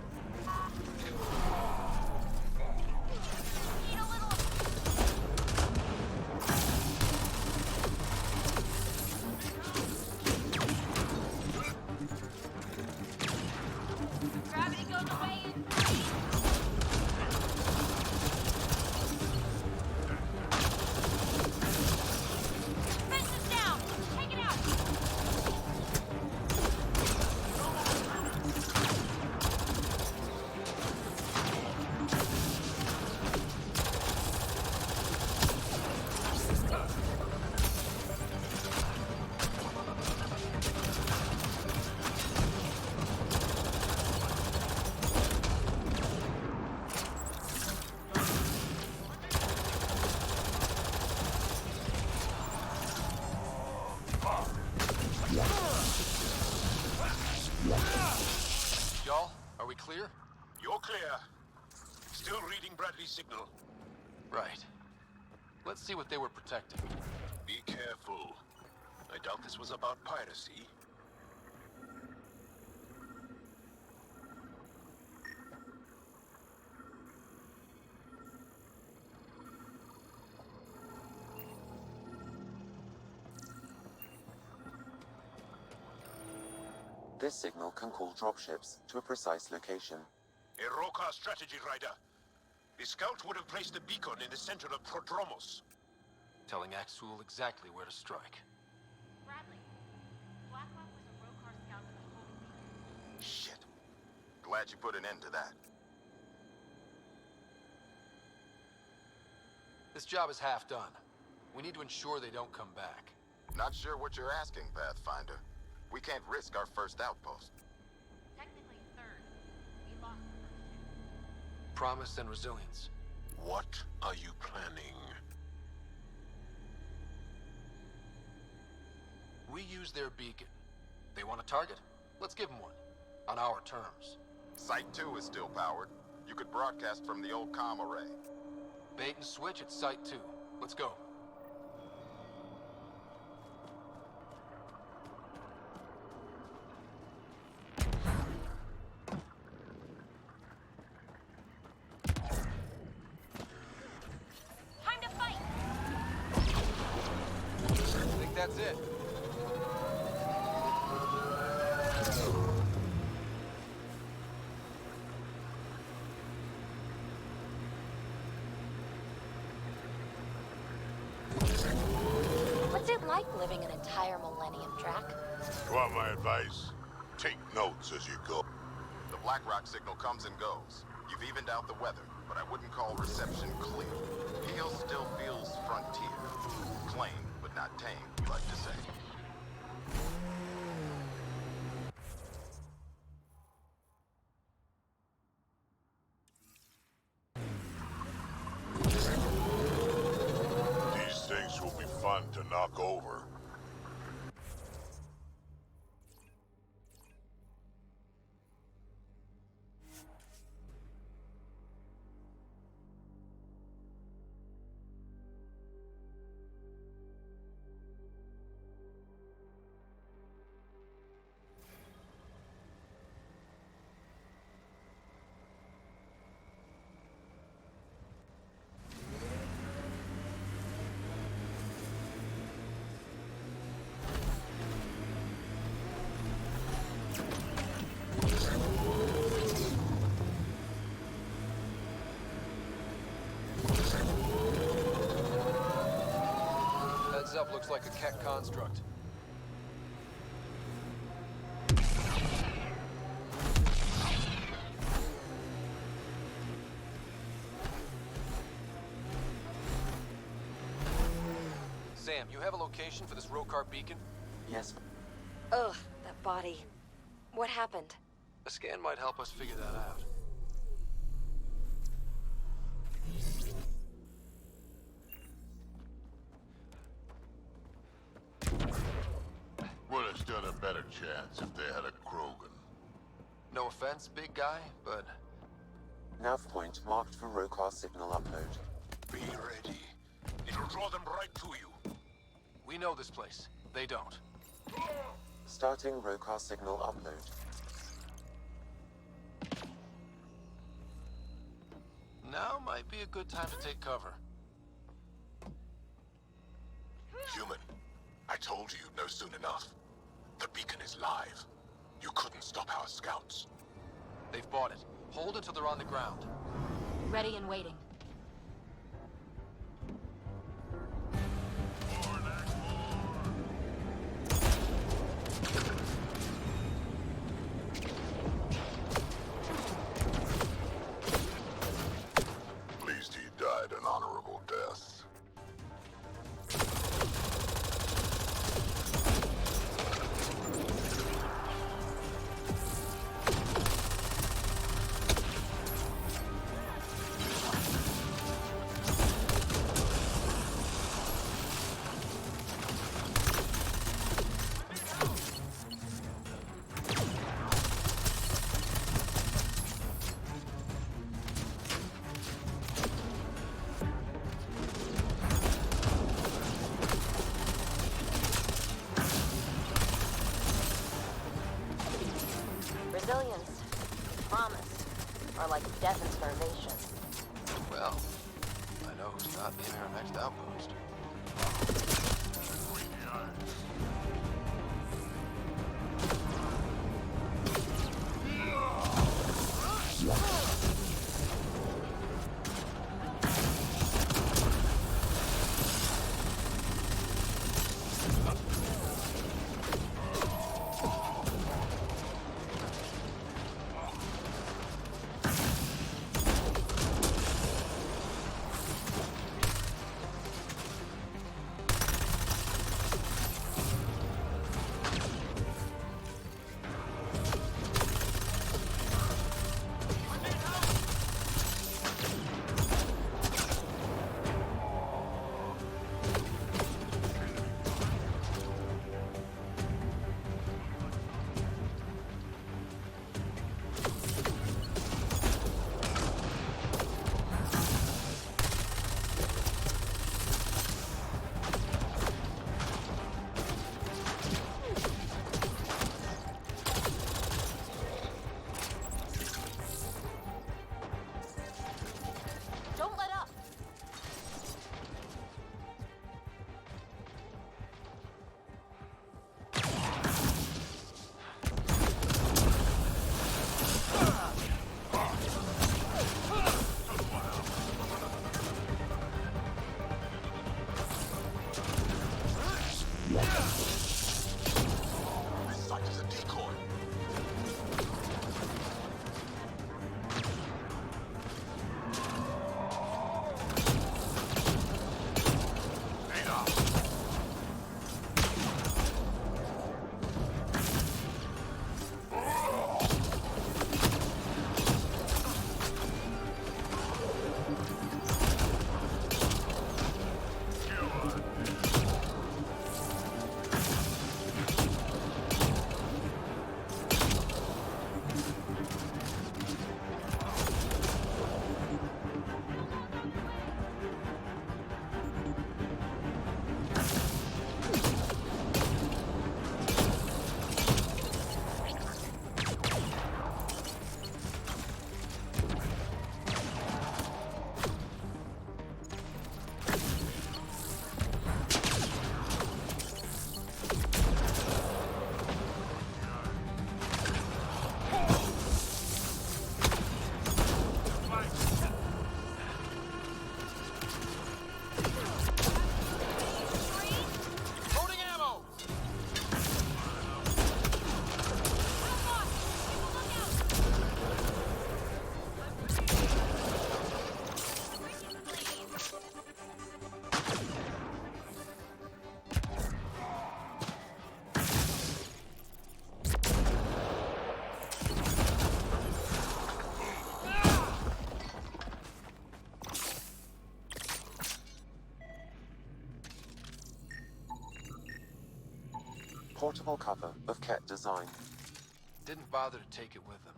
Gravity goes away in 3. Fence is down. Take it out. Y'all, are we clear? You're clear. Still reading Bradley's signal. Right. Let's see what they were protecting. Be careful. I doubt this was about piracy. This signal can call dropships to a precise location. A Roka strategy rider. The scout would have placed the beacon in the center of Prodromos. Telling Axul exactly where to strike. Bradley, Blackwell was a Rokar scout with a holding beacon. Shit. Glad you put an end to that. This job is half done. We need to ensure they don't come back. Not sure what you're asking, Pathfinder. We can't risk our first outpost. Technically third. We lost the first two. Promise and resilience. What are you planning? We use their beacon. They want a target? Let's give them one. On our terms. Site 2 is still powered. You could broadcast from the old comm array. Bait and switch at Site 2. Let's go. Time to fight! I think that's it. What's it like living an entire millennium, Drac? You want my advice? Take notes as you go. The Blackrock signal comes and goes. You've evened out the weather, but I wouldn't call reception clear. Heel still feels frontier. Claimed, but not tamed, we like to say. These things will be fun to knock over. Heads up, looks like a Keck construct. Sam, you have a location for this Rokar beacon? Yes. Ugh, that body. What happened? A scan might help us figure that out. Would have stood a better chance if they had a Krogan. No offense, big guy, but... Nav point marked for Rokar signal upload. Be ready. It'll draw them right to you. We know this place. They don't. Starting Rokar signal upload. Now might be a good time to take cover. Human, I told you you'd know soon enough. The beacon is live. You couldn't stop our scouts. They've bought it. Hold until they're on the ground. Ready and waiting. Pleased he died an honorable death. like death and starvation. Well, I know who's not leaving our next outpost. Portable cover of Ket design. Didn't bother to take it with him.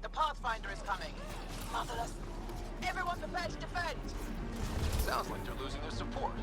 The Pathfinder is coming. Motherless. Everyone prepared to defend. Sounds like they're losing their support.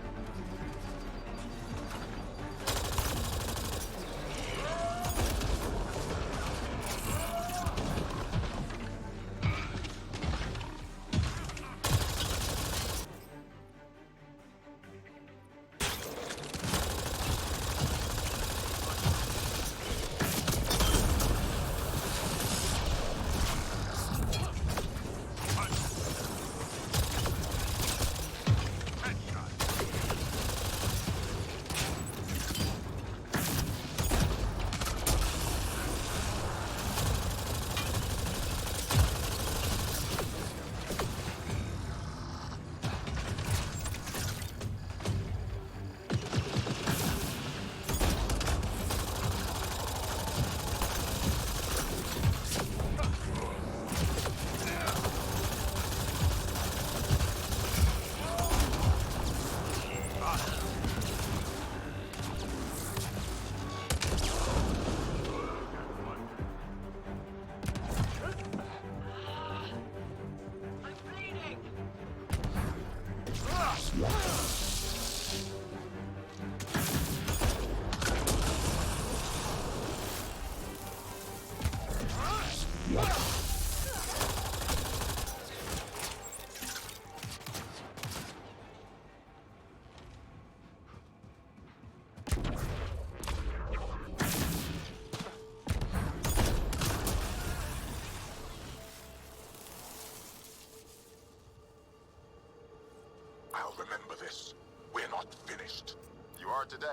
I'll remember this. We're not finished. You are today,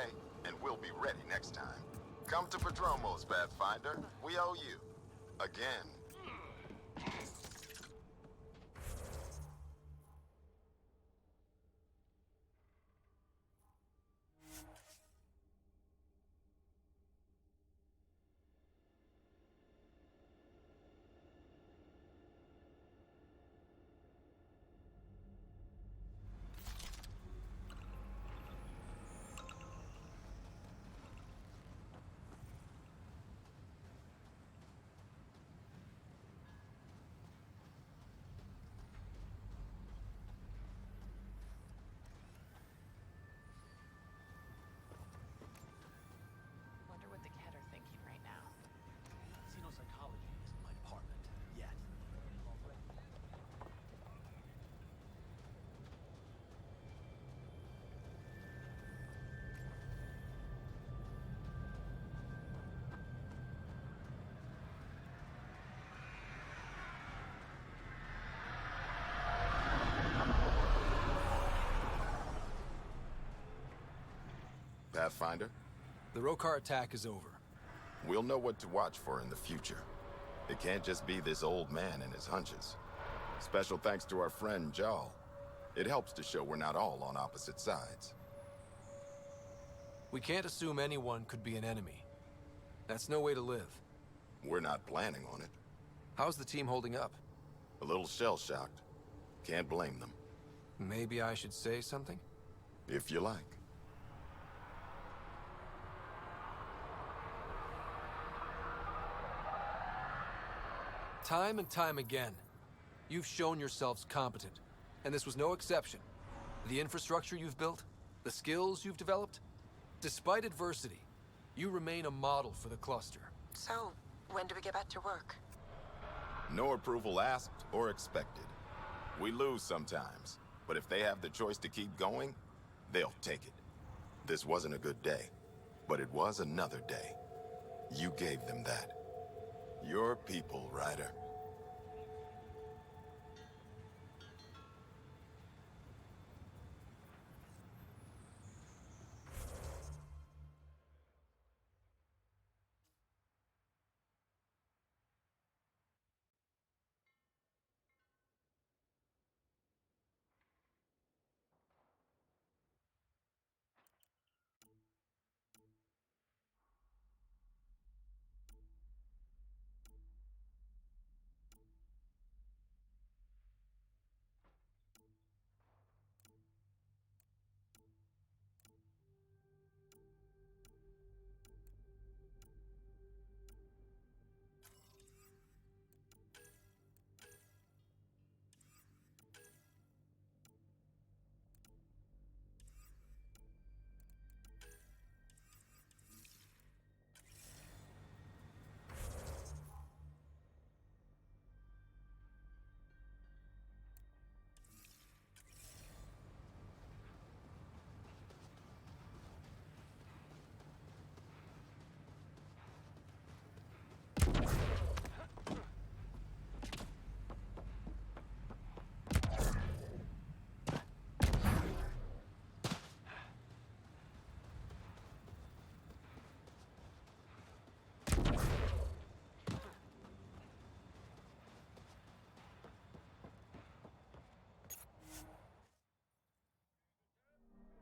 and we'll be ready next time. Come to Padromos, Pathfinder. We owe you. Again. Wonder what the Ket are thinking right now. Xenopsychology isn't my department. Yet. Pathfinder, The Rokar attack is over. we'll know what to watch for in the future. It can't just be this old man and his hunches. Special thanks to our friend Jal. It helps to show we're not all on opposite sides. We can't assume anyone could be an enemy. That's no way to live. We're not planning on it. How's the team holding up? A little shell-shocked. Can't blame them. Maybe I should say something? If you like. Time and time again, you've shown yourselves competent, and this was no exception. The infrastructure you've built, the skills you've developed, despite adversity, you remain a model for the cluster. So, when do we get back to work? No approval asked or expected. We lose sometimes, but if they have the choice to keep going, they'll take it. This wasn't a good day, but it was another day. You gave them that. Your people, Ryder.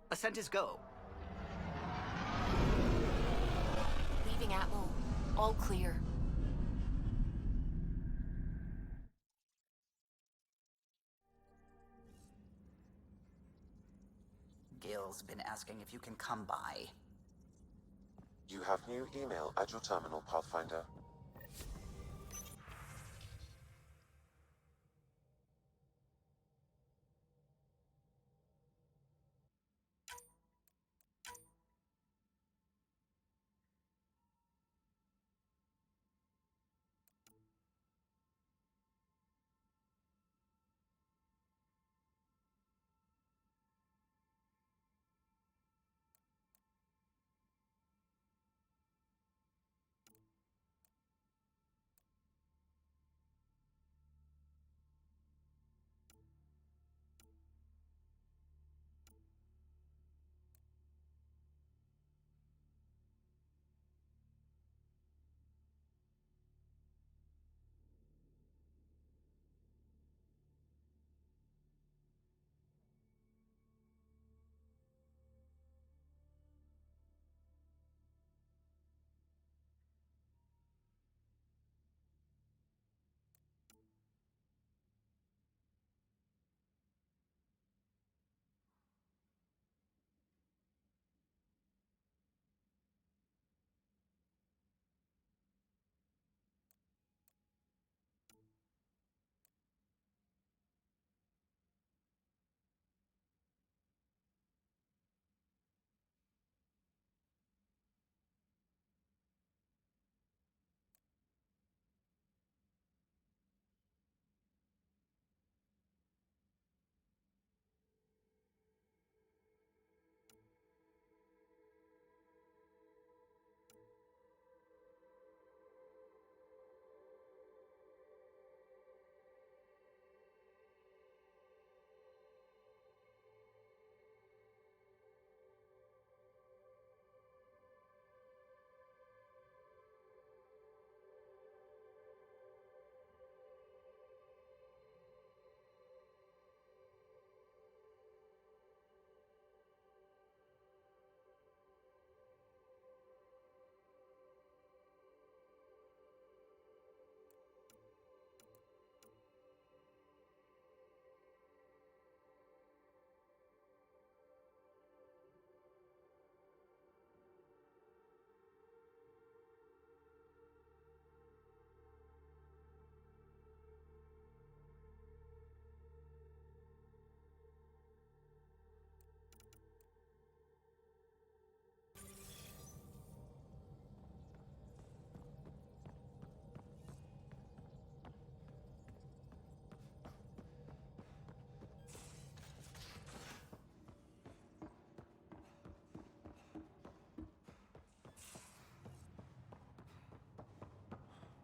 Ascent is go. Leaving Atmo. All clear. Gil's been asking if you can come by. You have new email at your terminal, Pathfinder.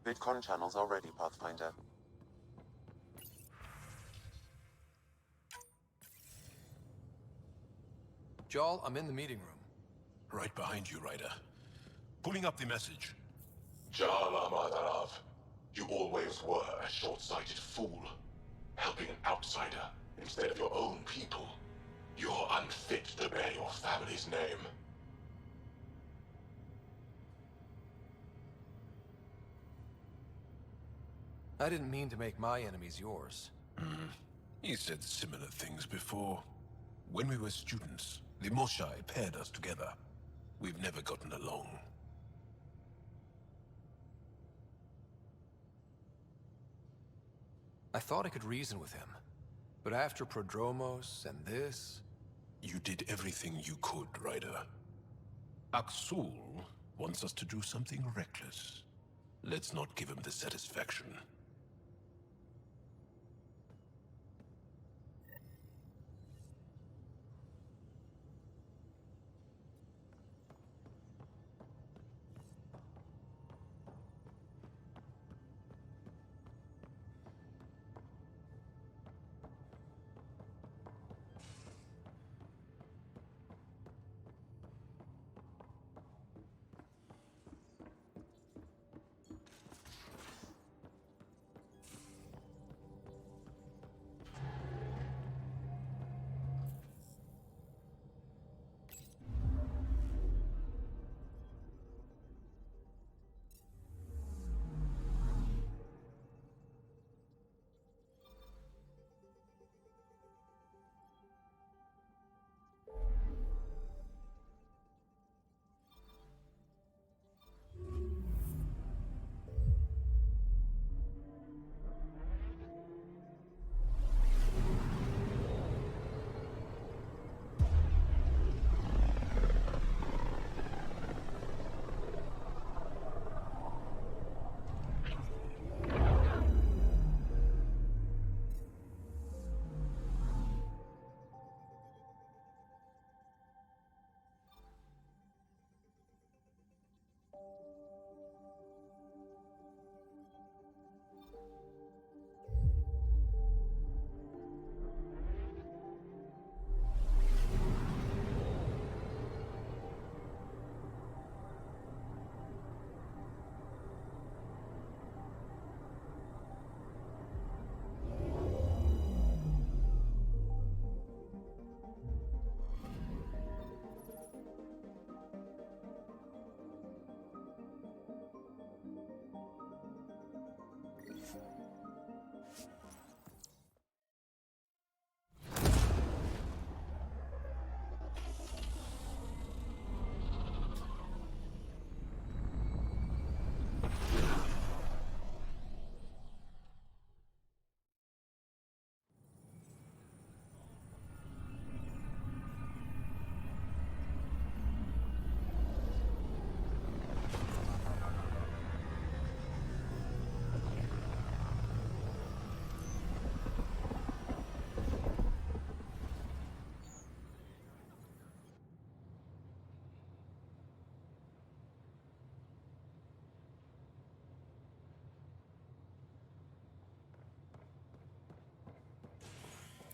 VidCon channels are ready, Pathfinder. Jarl, I'm in the meeting room. Right behind you, Ryder. Pulling up the message. Jala Madarav, you always were a short-sighted fool, helping an outsider instead of your own people. You're unfit to bear your family's name. I didn't mean to make my enemies yours. He said similar things before. When we were students, the Moshai paired us together. We've never gotten along. I thought I could reason with him. But after Prodromos and this... You did everything you could, Ryder. Aksul wants us to do something reckless. Let's not give him the satisfaction.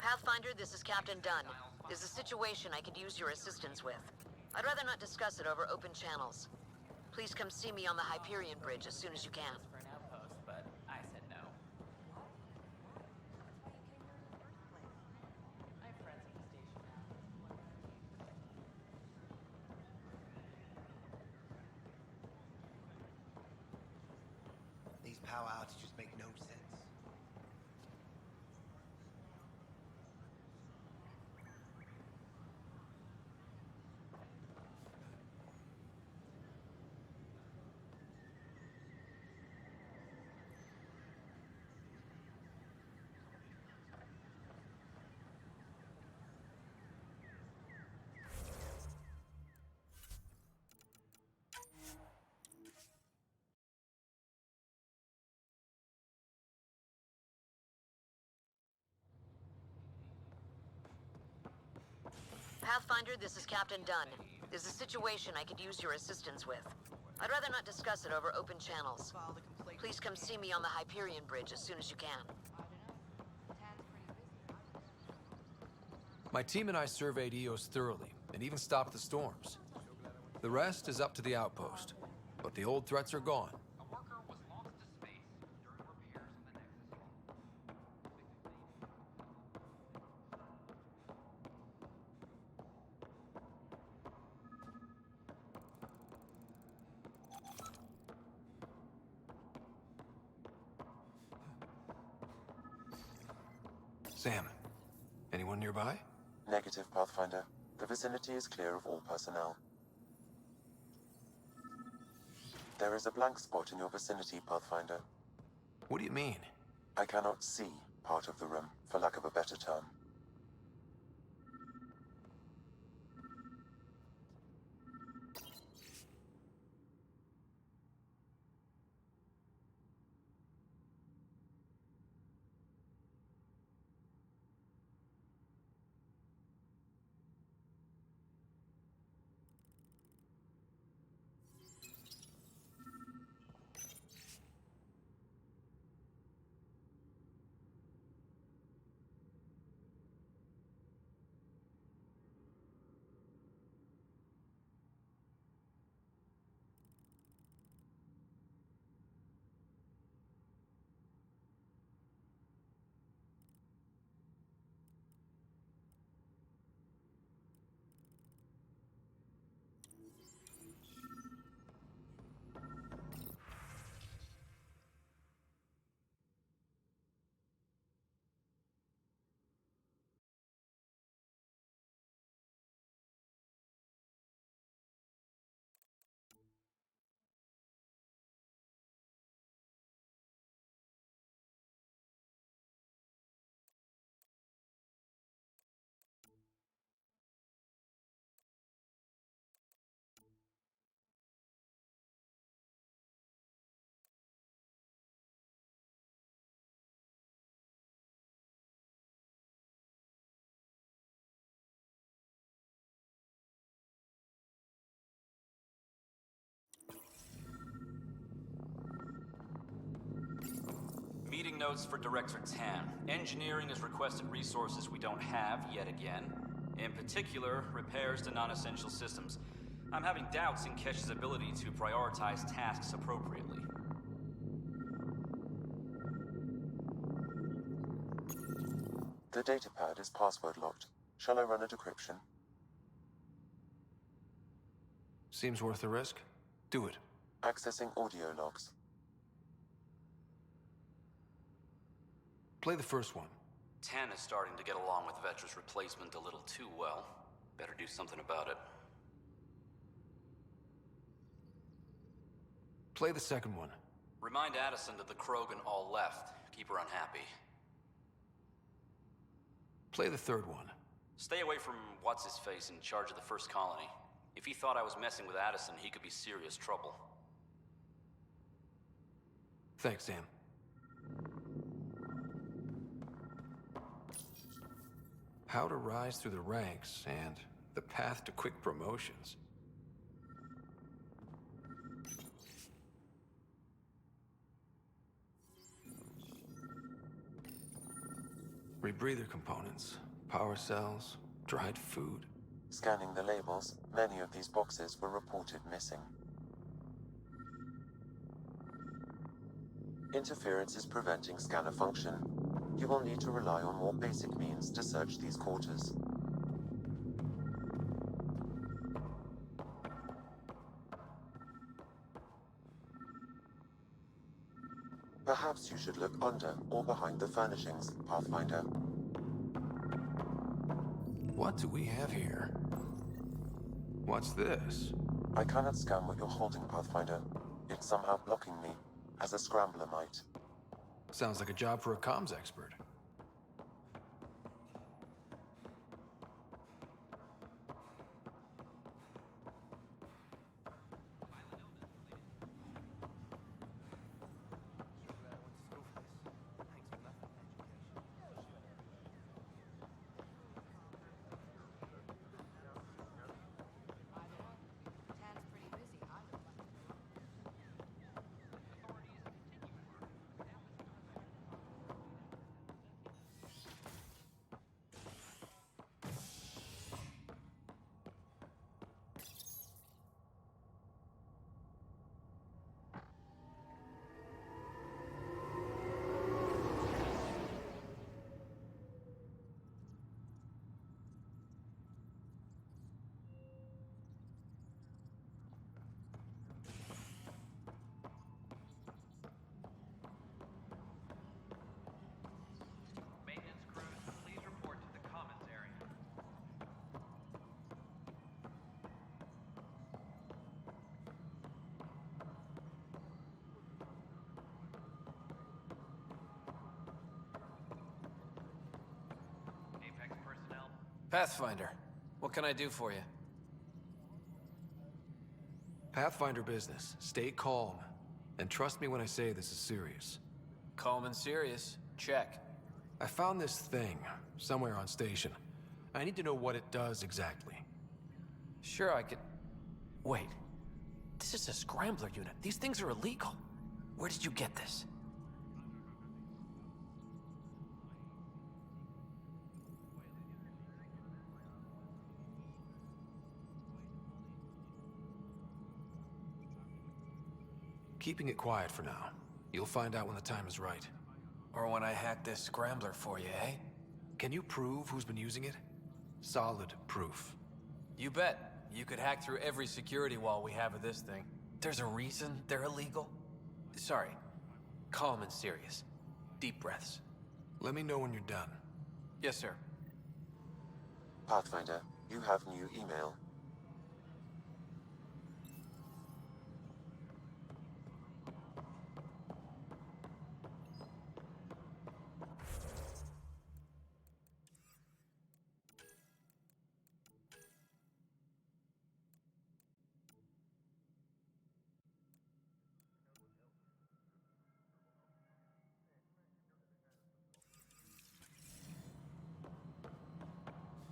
Pathfinder, this is Captain Dunn. There's a situation I could use your assistance with. I'd rather not discuss it over open channels. Please come see me on the Hyperion Bridge as soon as you can. For an outpost, but I said no. I have friends at the station now. These power outages make no sense. Pathfinder, this is Captain Dunn. There's a situation I could use your assistance with. I'd rather not discuss it over open channels. Filed a complaint Please come see me on the Hyperion Bridge as soon as you can. My team and I surveyed Eos thoroughly, and even stopped the storms. The rest is up to the outpost, but the old threats are gone. Sam, anyone nearby? Negative, Pathfinder. The vicinity is clear of all personnel. There is a blank spot in your vicinity, Pathfinder. What do you mean? I cannot see part of the room, for lack of a better term. Meeting notes for Director Tan. Engineering has requested resources we don't have yet again. In particular, repairs to non-essential systems. I'm having doubts in Kesh's ability to prioritize tasks appropriately. The datapad is password locked. Shall I run a decryption? Seems worth the risk. Do it. Accessing audio logs. Play the first one. Tan is starting to get along with Vetra's replacement a little too well. Better do something about it. Play the second one. Remind Addison that the Krogan all left. Keep her unhappy. Play the third one. Stay away from what's-his-face in charge of the first colony. If he thought I was messing with Addison, he could be serious trouble. Thanks, Sam. How to rise through the ranks and the path to quick promotions. Rebreather components, power cells, dried food. Scanning the labels, many of these boxes were reported missing. Interference is preventing scanner function. You will need to rely on more basic means to search these quarters. Perhaps you should look under or behind the furnishings, Pathfinder. What do we have here? What's this? I cannot scan what you're holding, Pathfinder. It's somehow blocking me, as a scrambler might. Sounds like a job for a comms expert. Pathfinder, what can I do for you? Pathfinder business. Stay calm. And trust me when I say this is serious. Calm and serious. Check. I found this thing somewhere on station. I need to know what it does exactly. Sure, I could... Wait. This is a scrambler unit. These things are illegal. Where did you get this? Keeping it quiet for now. You'll find out when the time is right. Or when I hack this scrambler for you, eh? Can you prove who's been using it? Solid proof. You bet. You could hack through every security wall we have of this thing. There's a reason they're illegal. Sorry. Calm and serious. Deep breaths. Let me know when you're done. Yes, sir. Pathfinder, you have new email.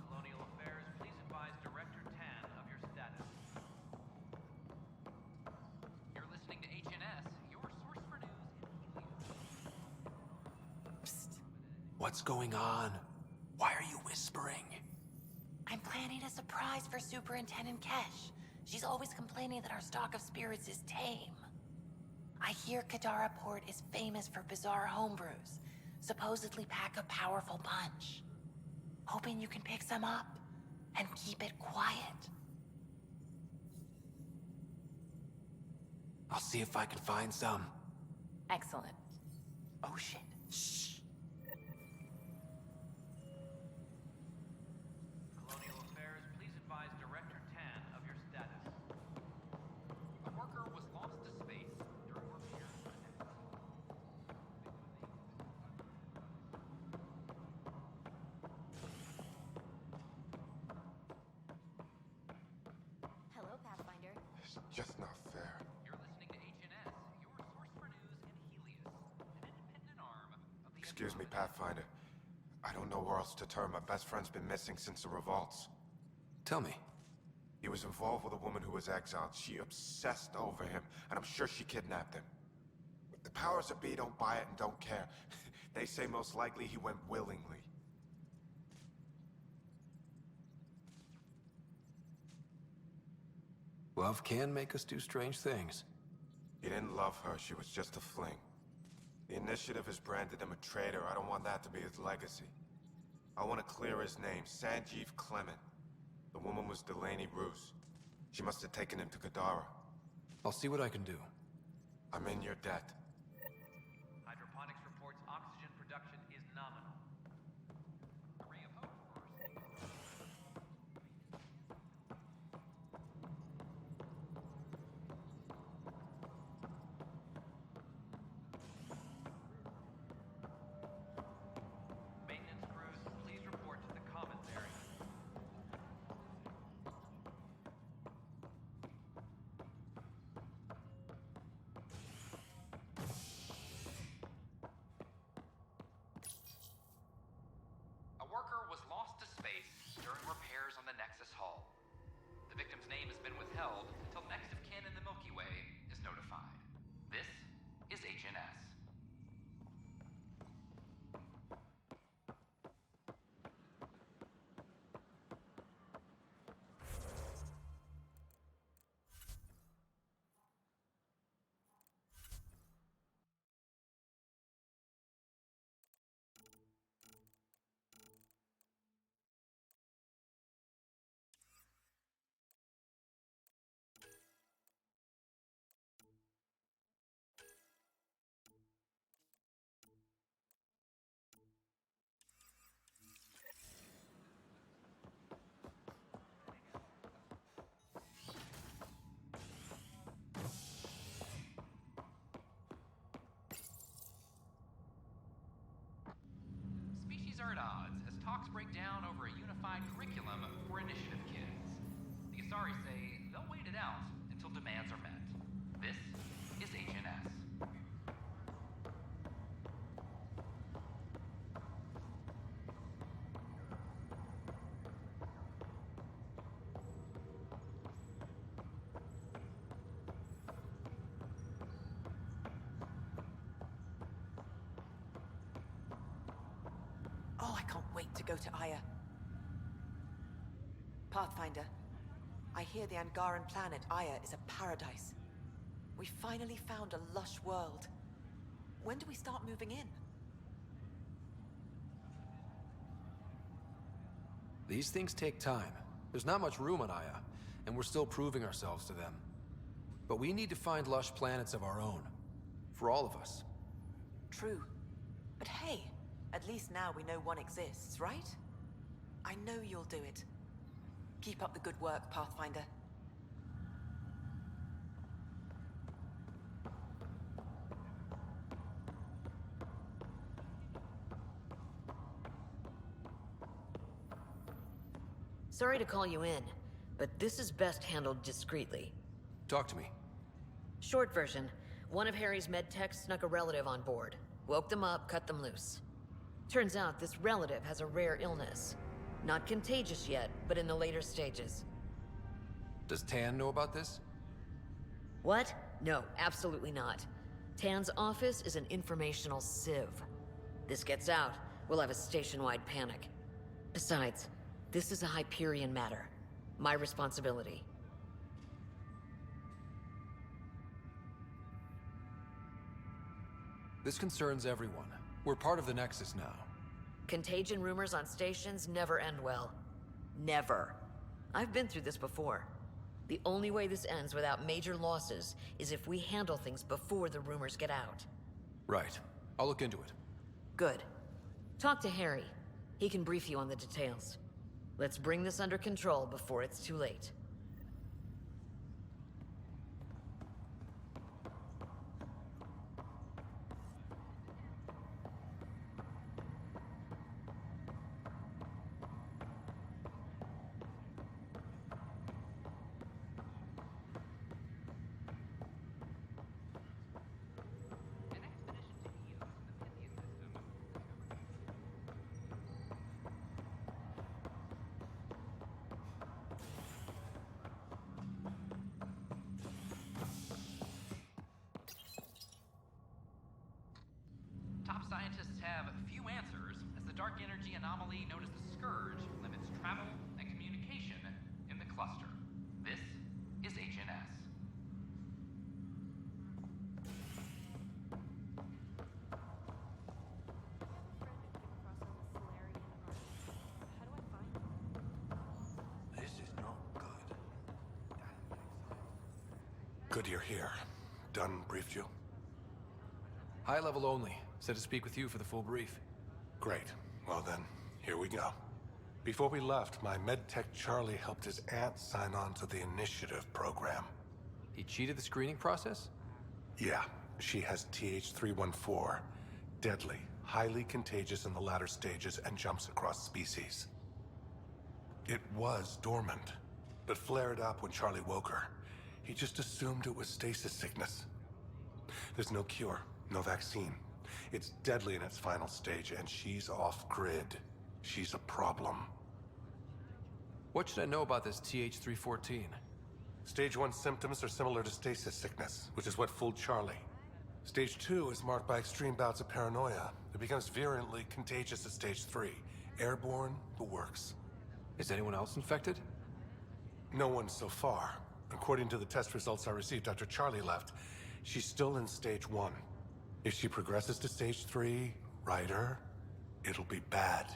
Colonial Affairs, please advise Director Tan of your status. You're listening to HNS, your source for news in Eleye. Psst. What's going on? Why are you whispering? I'm planning a surprise for Superintendent Kesh. She's always complaining that our stock of spirits is tame. I hear Kadara Port is famous for bizarre homebrews, supposedly pack a powerful punch. Hoping you can pick some up and keep it quiet. I'll see if I can find some. Excellent. Oh shit. Shh. Colonial Affairs, please advise Director Tan of your status. A worker was lost to space during repairs on an Hello, Pathfinder. It's just not fair. You're listening to HNS, your source for news in Helios, an independent arm of the... Excuse me, Pathfinder. I don't know where else to turn. My best friend's been missing since the revolts. Tell me. He was involved with a woman who was exiled. She obsessed over him, and I'm sure she kidnapped him. The powers that be don't buy it and don't care. They say most likely he went willingly. Love can make us do strange things. He didn't love her. She was just a fling. The Initiative has branded him a traitor. I don't want that to be his legacy. I want to clear his name. Sanjeev Clement. The woman was Delaney Roos. She must have taken him to Kadara. I'll see what I can do. I'm in your debt. Hydroponics reports oxygen production is nominal. A ray of hope for our city. Maintenance crews, please report to the commons area. sorry say they'll wait it out until demands are met. This is HNS. Oh, I can't wait to go to Aya. Pathfinder, I hear the Angaran planet Aya is a paradise. We finally found a lush world. When do we start moving in? These things take time. There's not much room on Aya, and we're still proving ourselves to them. But we need to find lush planets of our own. For all of us. True. But hey, at least now we know one exists, right? I know you'll do it. Keep up the good work, Pathfinder. Sorry to call you in, but this is best handled discreetly. Talk to me. Short version, one of Harry's medtechs snuck a relative on board. Woke them up, cut them loose. Turns out this relative has a rare illness. Not contagious yet, but in the later stages. Does Tan know about this? What? No, absolutely not. Tan's office is an informational sieve. This gets out, we'll have a station-wide panic. Besides, this is a Hyperion matter. My responsibility. This concerns everyone. We're part of the Nexus now. Contagion rumors on stations never end well. Never. I've been through this before. The only way this ends without major losses is if we handle things before the rumors get out. Right. I'll look into it. Good. Talk to Harry. He can brief you on the details. Let's bring this under control before it's too late. Top scientists have few answers, as the dark energy anomaly known as the Scourge limits travel and communication in the cluster. This is HNS. This is not good. Good you're here. Dunn briefed you? High level only. Said to speak with you for the full brief. Great. Well then, here we go. Before we left, my medtech Charlie helped his aunt sign on to the initiative program. He cheated the screening process? Yeah, she has TH314. Deadly, highly contagious in the latter stages, and jumps across species. It was dormant, but flared up when Charlie woke her. He just assumed it was stasis sickness. There's no cure, no vaccine. It's deadly in its final stage, and she's off-grid. She's a problem. What should I know about this TH314? Stage 1 symptoms are similar to stasis sickness, which is what fooled Charlie. Stage 2 is marked by extreme bouts of paranoia. It becomes virulently contagious at Stage 3. Airborne, the works. Is anyone else infected? No one so far. According to the test results I received after Charlie left, she's still in Stage 1. If she progresses to Stage 3, Ryder, it'll be bad.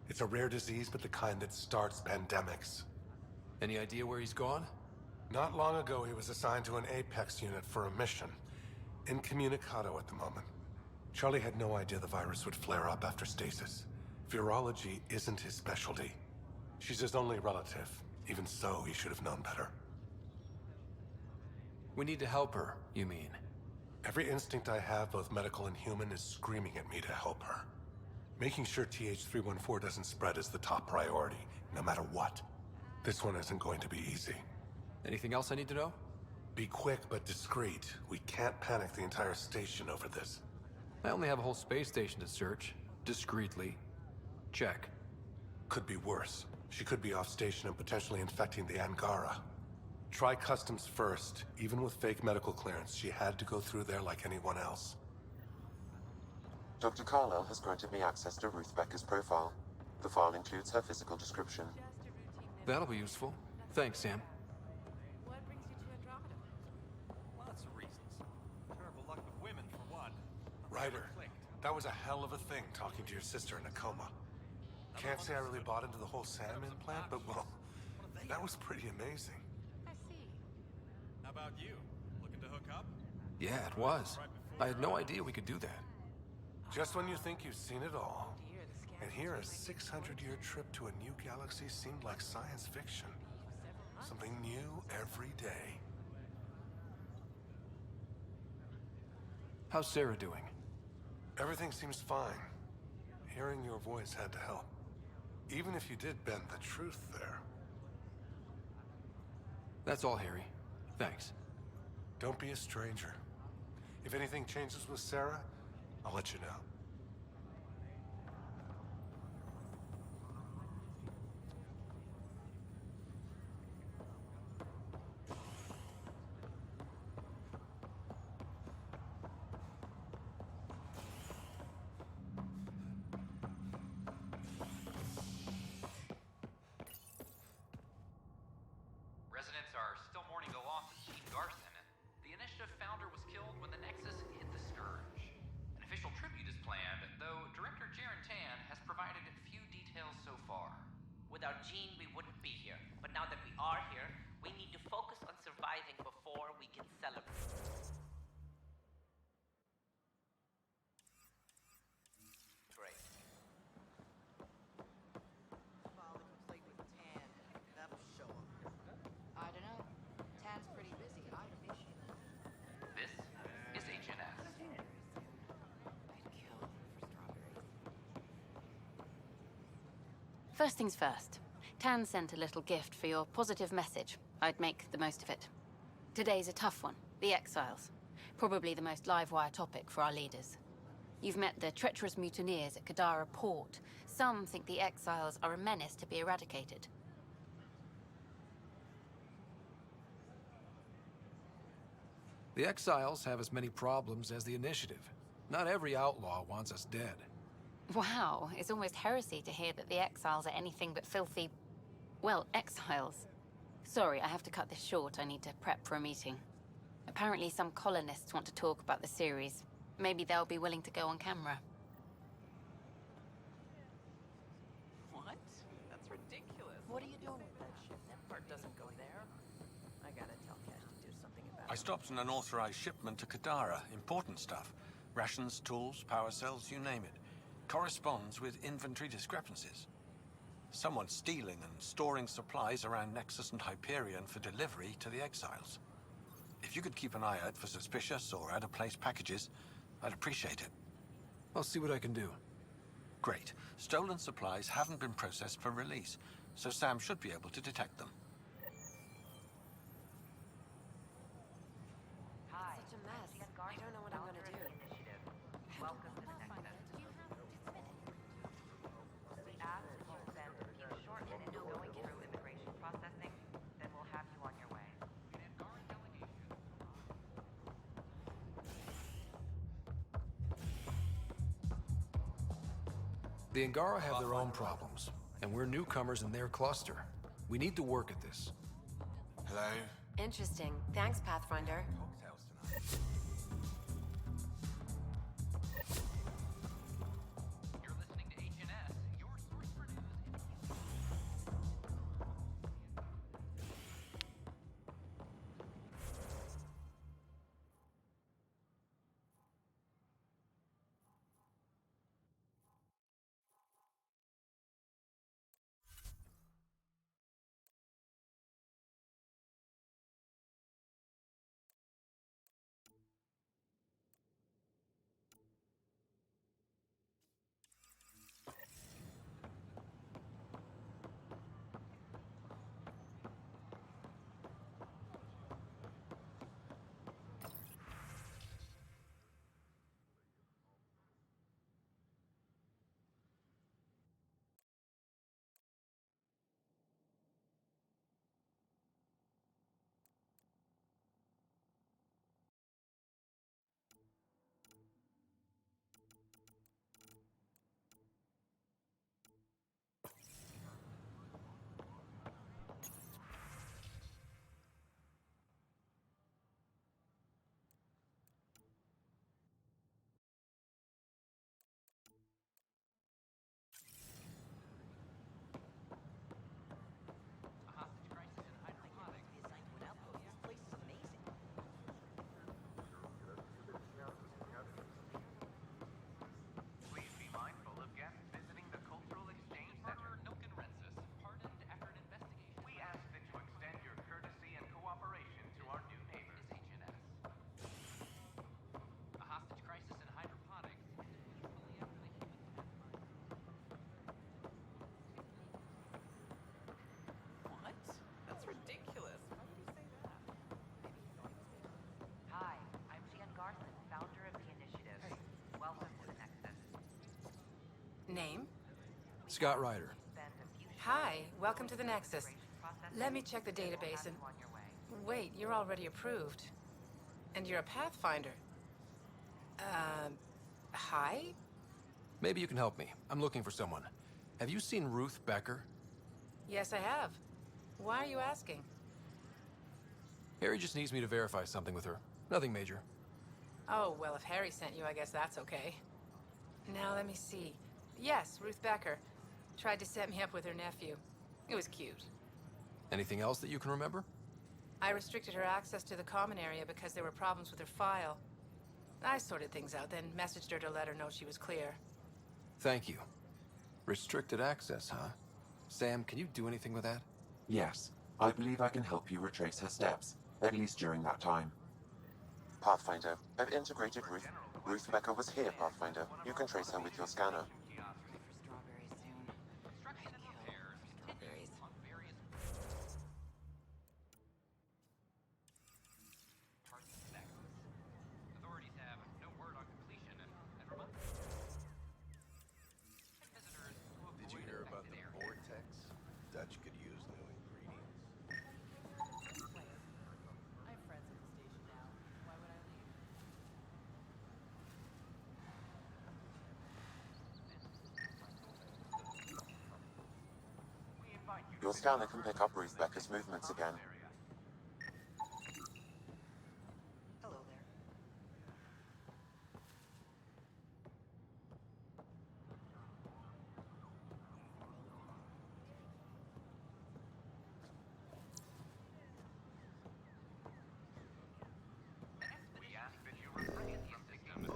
It's a rare disease, but the kind that starts pandemics. Any idea where he's gone? Not long ago, he was assigned to an Apex unit for a mission. Incommunicado at the moment. Charlie had no idea the virus would flare up after stasis. Virology isn't his specialty. She's his only relative. Even so, he should have known better. We need to help her, you mean? Every instinct I have, both medical and human, is screaming at me to help her. Making sure TH314 doesn't spread is the top priority, no matter what. This one isn't going to be easy. Anything else I need to know? Be quick but discreet. We can't panic the entire station over this. I only have a whole space station to search. Discreetly. Check. Could be worse. She could be off station and potentially infecting the Angara. Try customs first. Even with fake medical clearance, she had to go through there like anyone else. Dr. Carlyle has granted me access to Ruth Becker's profile. The file includes her physical description. That'll be useful. Thanks, Sam. What brings you to Andromeda? Lots of reasons. Terrible luck with women, for one. Ryder, that was a hell of a thing talking to your sister in a coma. Can't say I really bought into the whole Sam implant, but well, that was pretty amazing. I see. How about you? Looking to hook up? Yeah, it was. I had no idea we could do that. Just when you think you've seen it all. And here, a 600-year trip to a new galaxy seemed like science fiction. Something new every day. How's Sarah doing? Everything seems fine. Hearing your voice had to help. Even if you did bend the truth there. That's all, Harry. Thanks. Don't be a stranger. If anything changes with Sarah, I'll let you know. Residents are still mourning the loss of Chief Garson. The initiative founder was killed when the Nexus hit the Scourge. An official tribute is planned, though Director Jaren Tan has provided few details so far. Without Jean, we wouldn't be here. But now that we are here, we need to focus on surviving before we can celebrate. Great. Father complete with Tan. That'll show him. I don't know. Tan's pretty busy. I appreciate it. This is HNS. First things first. Tan sent a little gift for your positive message. I'd make the most of it. Today's a tough one. The Exiles. Probably the most live-wire topic for our leaders. You've met the treacherous mutineers at Kadara Port. Some think the Exiles are a menace to be eradicated. The Exiles have as many problems as the Initiative. Not every outlaw wants us dead. Wow, it's almost heresy to hear that the Exiles are anything but filthy... well, exiles. Sorry, I have to cut this short. I need to prep for a meeting. Apparently some colonists want to talk about the series. Maybe they'll be willing to go on camera. What? That's ridiculous. What are you doing with that shit? That part doesn't go there. I gotta tell Cash to do something about it. I stopped an unauthorized shipment to Kadara. Important stuff. Rations, tools, power cells, you name it. Corresponds with inventory discrepancies. Someone's stealing and storing supplies around Nexus and Hyperion for delivery to the Exiles. If you could keep an eye out for suspicious or out-of-place packages, I'd appreciate it. I'll see what I can do. Great. Stolen supplies haven't been processed for release, so Sam should be able to detect them. Hi. It's such a mess. I don't know what I'm gonna do. Welcome to the Nexus. We ask that you spend a few short minutes going through immigration processing, then we'll have you on your way. The Angara have their own problems, and we're newcomers in their cluster. We need to work at this. Hello? Interesting. Thanks, Pathfinder. Name? Scott Ryder. Hi, welcome to the Nexus. Let me check the database and... Wait, you're already approved. And you're a Pathfinder. Hi? Maybe you can help me. I'm looking for someone. Have you seen Ruth Becker? Yes, I have. Why are you asking? Harry just needs me to verify something with her. Nothing major. Oh, well, if Harry sent you, I guess that's okay. Now, let me see. Yes, Ruth Becker. Tried to set me up with her nephew. It was cute. Anything else that you can remember? I restricted her access to the common area because there were problems with her file. I sorted things out, then messaged her to let her know she was clear. Thank you. Restricted access, huh? Sam, can you do anything with that? Yes, I believe I can help you retrace her steps, at least during that time. Pathfinder, I've integrated Ruth. Ruth Becker was here, Pathfinder. You can trace her with your scanner. Did you hear about the vortex? Dutch could use new ingredients. I have friends at the station now. Why would I leave? Your scanner can pick up Ruth Becker's movements again. Hello there.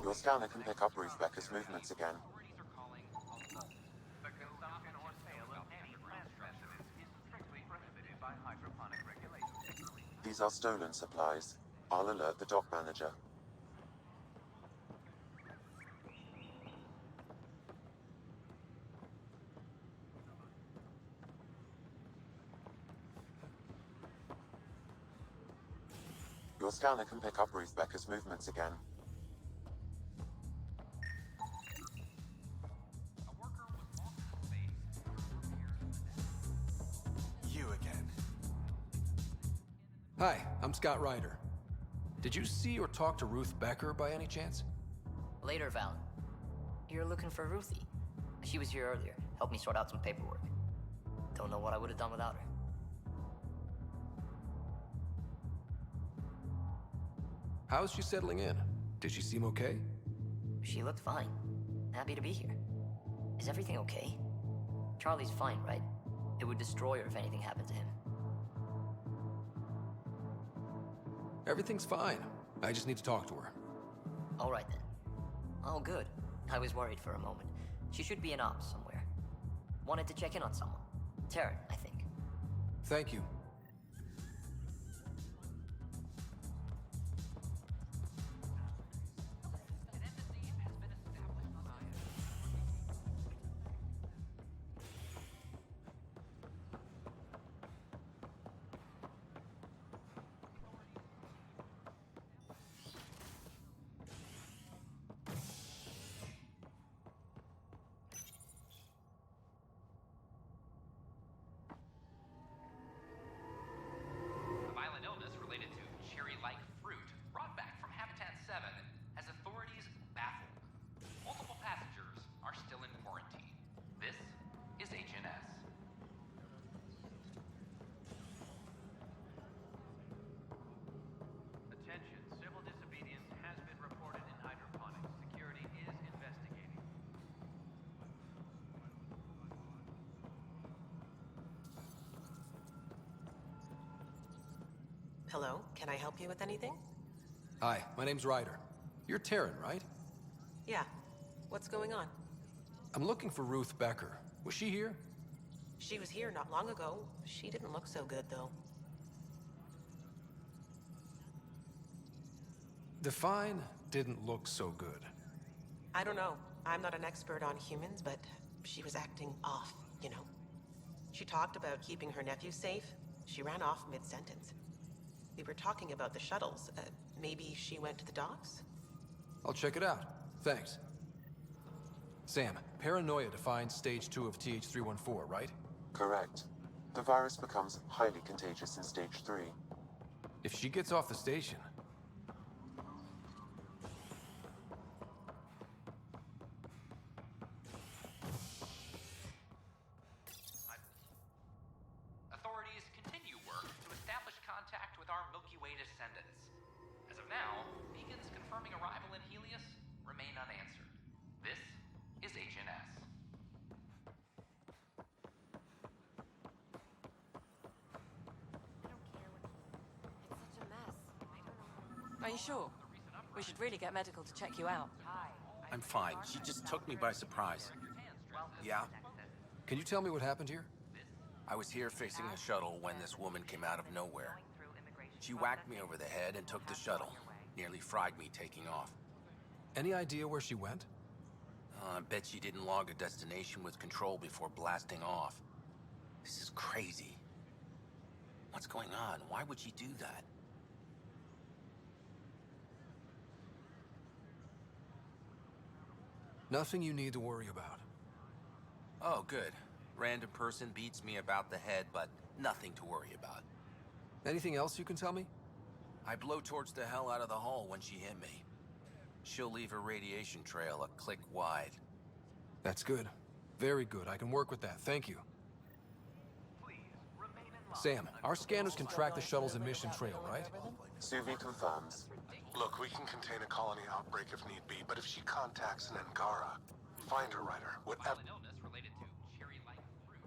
Your scanner can pick up Ruth Becker's movements again. These are stolen supplies. I'll alert the dock manager. Your scanner can pick up Ruth Becker's movements again. You again. Hi, I'm Scott Ryder. Did you see or talk to Ruth Becker by any chance? Later, Val. You're looking for Ruthie. She was here earlier. Helped me sort out some paperwork. Don't know what I would have done without her. How's she settling in? Did she seem okay? She looked fine. Happy to be here. Is everything okay? Charlie's fine, right? It would destroy her if anything happened to him. Everything's fine. I just need to talk to her. All right, then. Oh, good. I was worried for a moment. She should be in ops somewhere. Wanted to check in on someone. Taryn, I think. Thank you. A violent illness related to cherry-like fruit brought back from Habitat 7 has authorities baffled. Multiple passengers are still in quarantine. This is HNS. Attention, civil disobedience has been reported in hydroponics. Security is investigating. Hello, can I help you with anything? Hi, my name's Ryder. You're Taryn, right? Yeah. What's going on? I'm looking for Ruth Becker. Was she here? She was here not long ago. She didn't look so good, though. Define didn't look so good. I don't know. I'm not an expert on humans, but she was acting off, you know. She talked about keeping her nephew safe. She ran off mid-sentence. We were talking about the shuttles. Maybe she went to the docks? I'll check it out. Thanks. Sam, paranoia defines stage 2 of TH314, right? Correct. The virus becomes highly contagious in stage 3. If she gets off the station... Authorities continue work to establish contact with our Milky Way descendants. As of now, beacons confirming arrival in Helios remain unanswered. This is HNS. Are you sure? We should really get medical to check you out. I'm fine. She just took me by surprise. Yeah? Can you tell me what happened here? I was here fixing a shuttle when this woman came out of nowhere. She whacked me over the head and took the shuttle. Nearly fried me taking off. Any idea where she went? I bet she didn't log a destination with control before blasting off. This is crazy. What's going on? Why would she do that? Nothing you need to worry about. Oh, good. Random person beats me about the head, but nothing to worry about. Anything else you can tell me? I blowtorched the hell out of the hull when she hit me. She'll leave her radiation trail a click wide. That's good. Very good. I can work with that. Thank you. Sam, our scanners can track the shuttle's emission trail, right? Suvi confirms. Look, we can contain a colony outbreak if need be, but if she contacts an Angara, find her, Ryder. Whatever. An illness related to cherry-like fruit.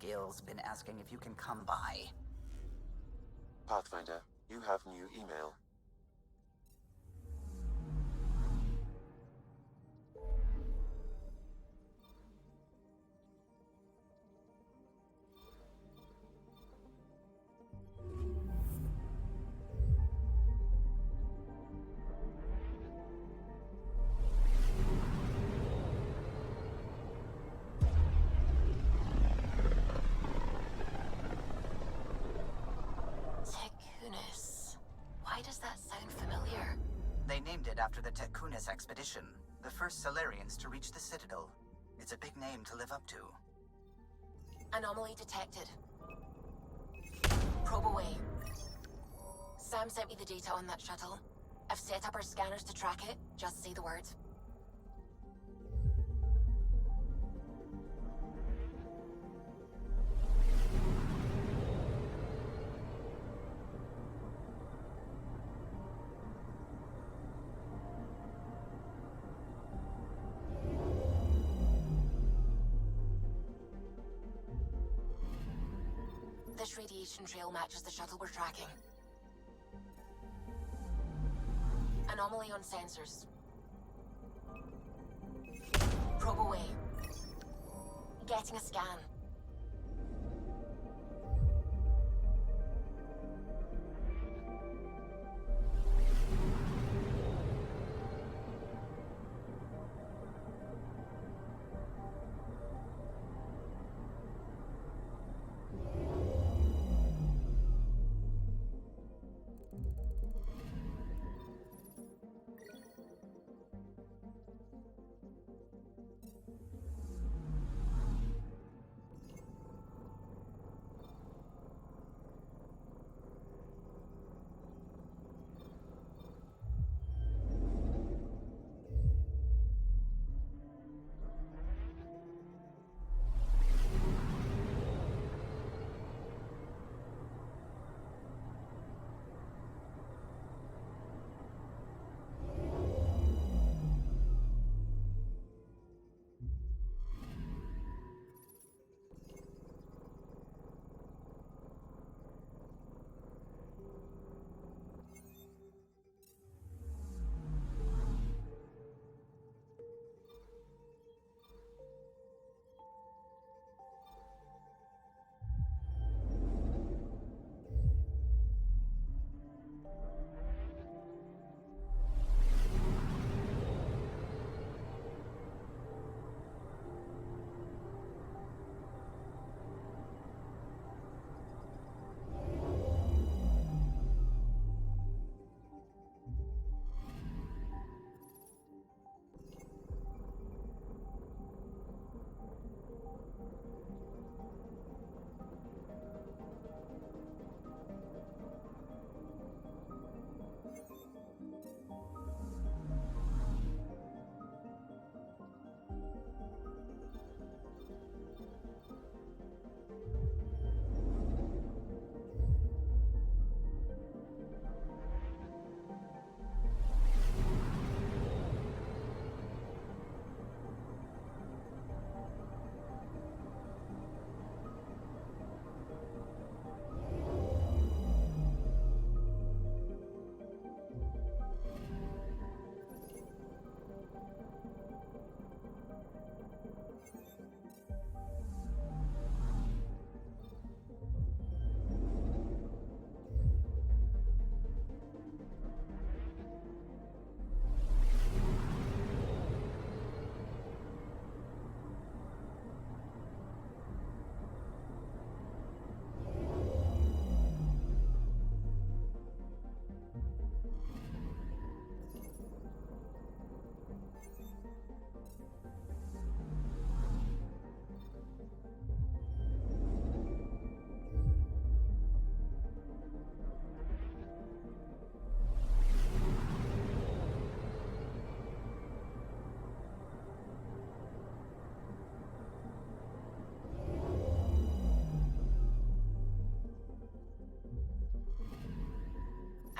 Gil's been asking if you can come by. Pathfinder, you have new email. Why does that sound familiar? They named it after the Tekunis expedition, the first Solarians to reach the Citadel. It's a big name to live up to. Anomaly detected. Probe away. Sam sent me the data on that shuttle. I've set up our scanners to track it. Just say the word. This radiation trail matches the shuttle we're tracking. Anomaly on sensors. Probe away. Getting a scan.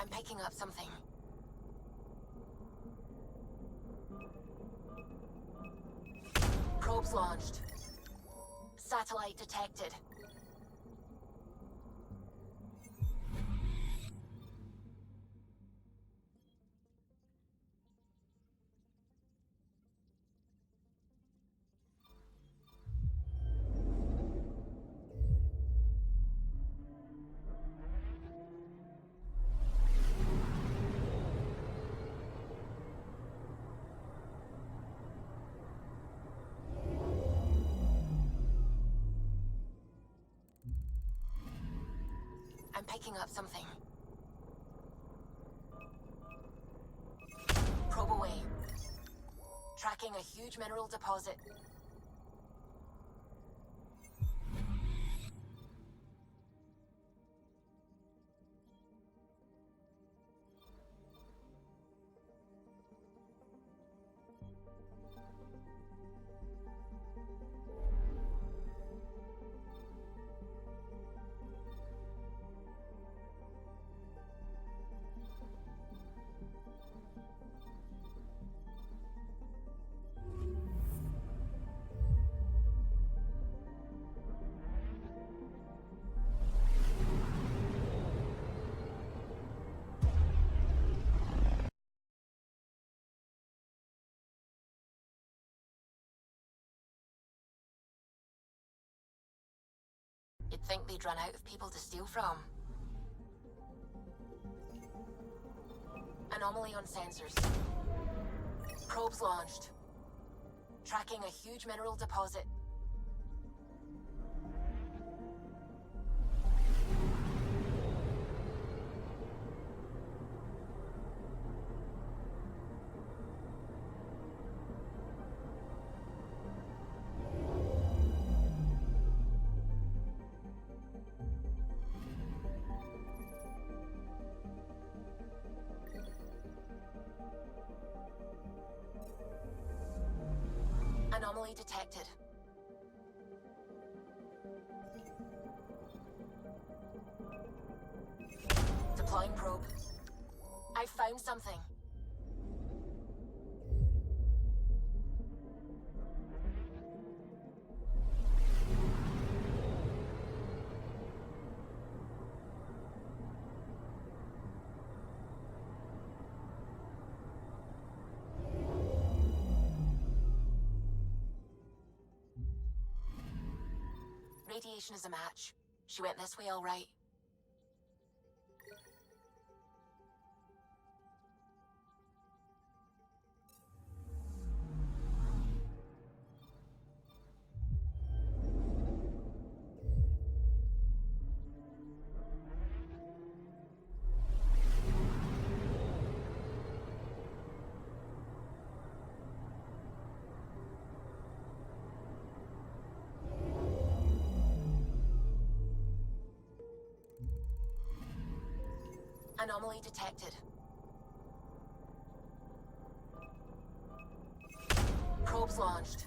I'm picking up something. Probes launched. Satellite detected. I'm picking up something. Probe away. Tracking a huge mineral deposit. You'd think they'd run out of people to steal from. Anomaly on sensors. Probes launched. Tracking a huge mineral deposit. Anomaly detected. Deploying probe. I found something. Radiation is a match. She went this way all right. Anomaly detected. Probes launched.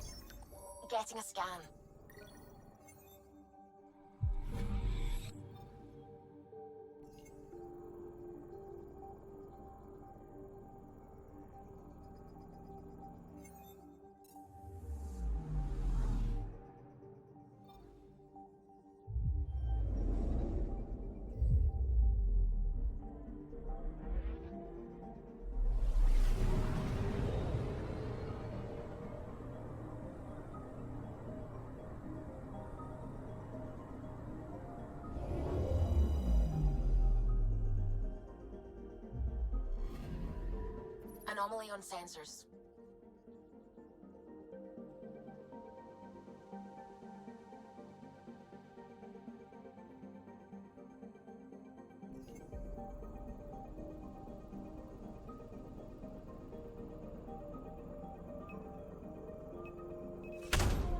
Getting a scan. Anomaly on sensors.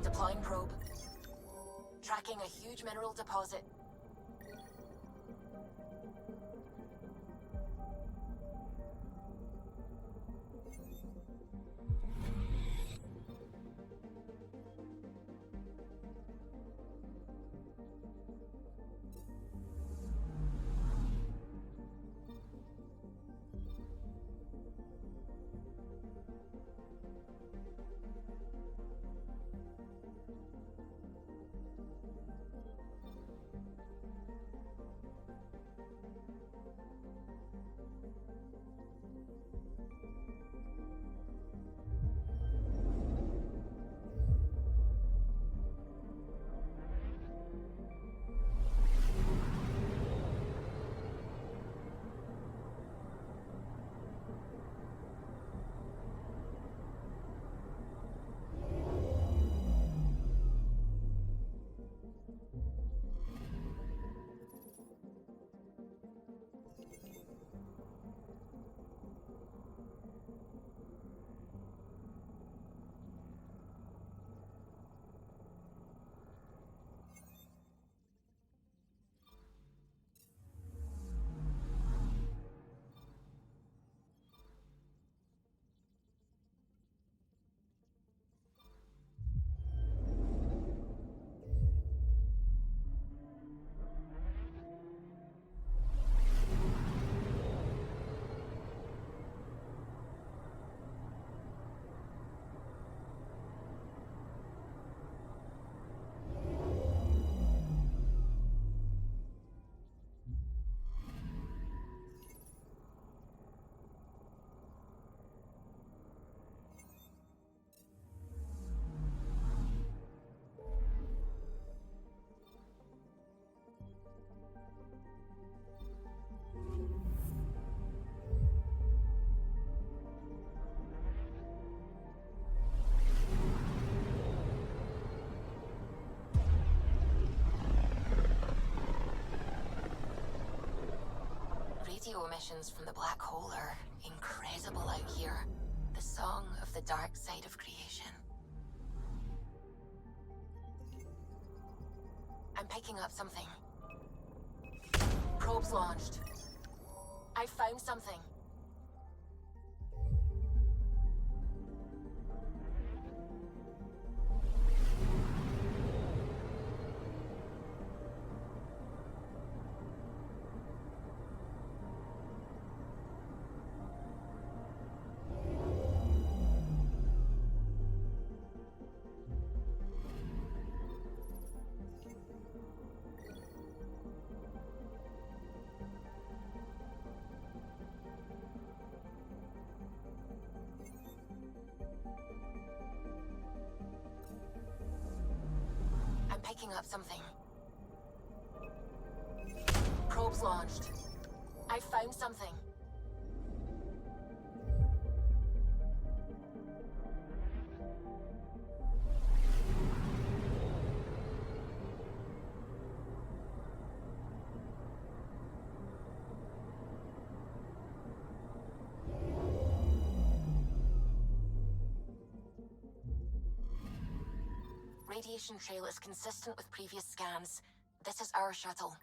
Deploying probe. Tracking a huge mineral deposit. radio emissions from the black hole are incredible out here. The song of the dark side of creation. I'm picking up something. Probes launched. I found something. Picking up something. Probes launched. I found something. Radiation trail is consistent with previous scans. This is our shuttle.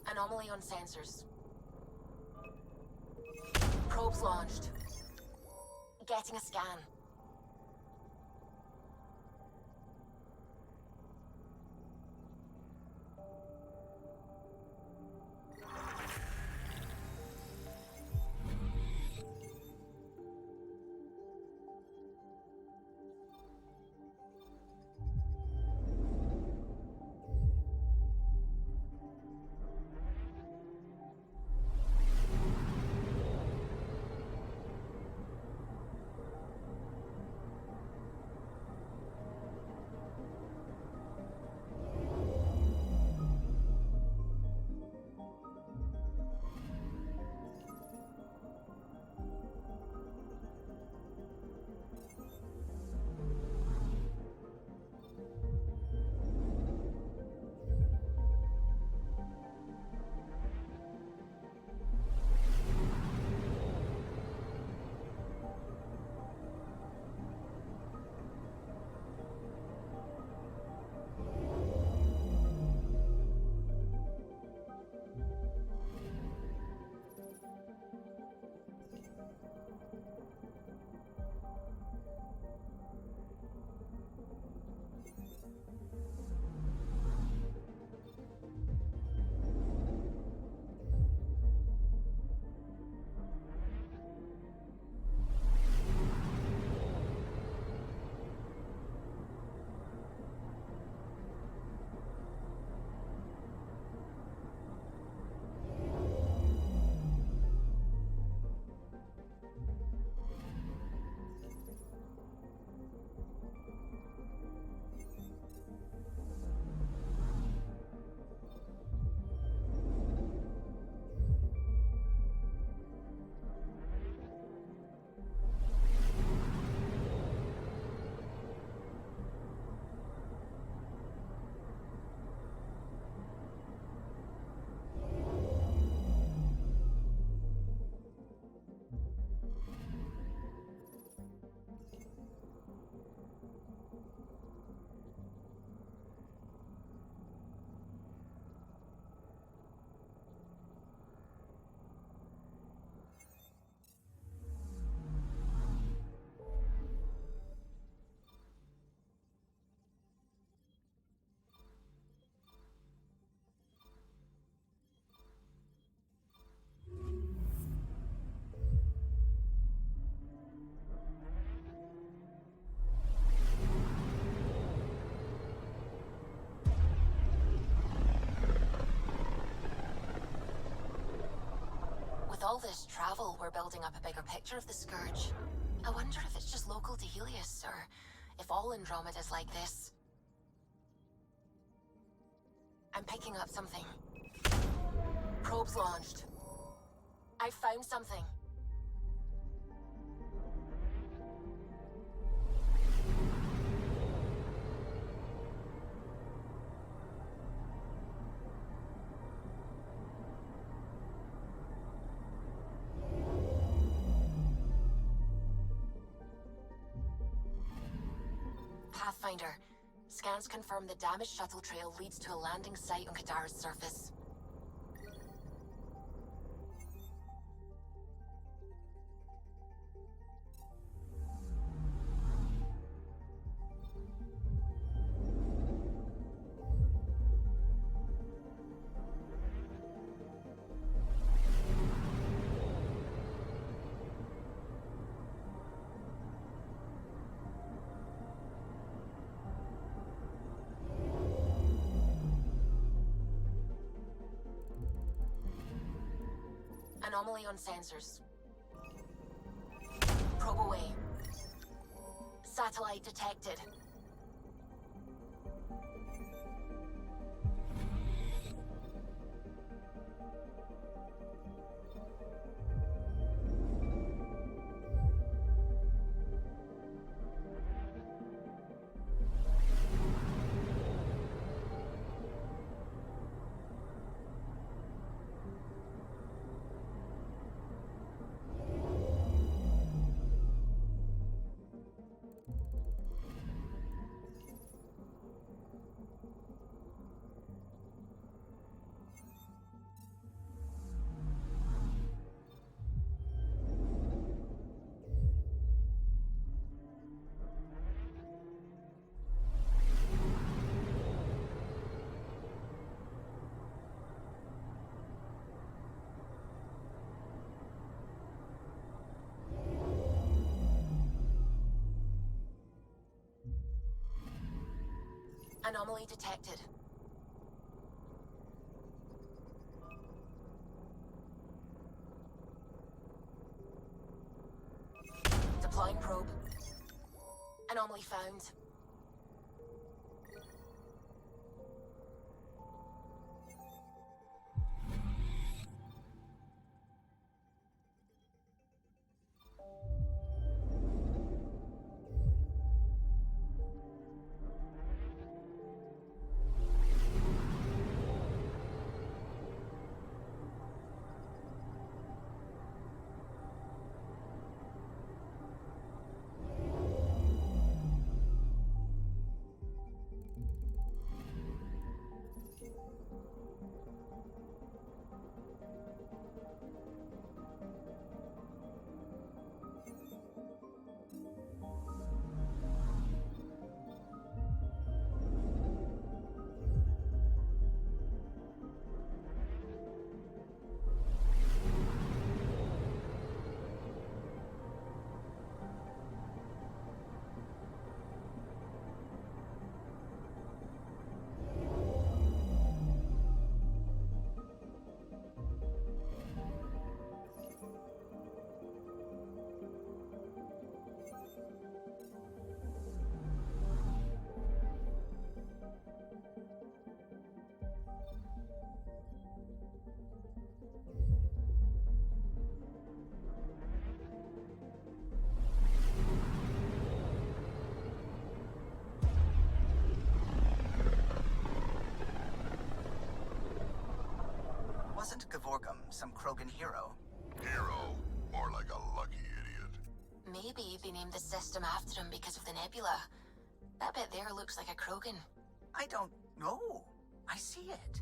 Anomaly on sensors. Probes launched. Getting a scan. all this travel, we're building up a bigger picture of the Scourge. I wonder if it's just local to Helios, or if all Andromeda's like this. I'm picking up something. Probe's launched. I found something. Pathfinder. Scans confirm the damaged shuttle trail leads to a landing site on Kadara's surface. Anomaly on sensors. Probe away. Satellite detected. Anomaly detected. Deploying probe. Anomaly found. Wasn't Gavorgum some Krogan hero? Hero? More like a lucky idiot. Maybe they named the system after him because of the nebula. That bit there looks like a Krogan. I don't know. I see it.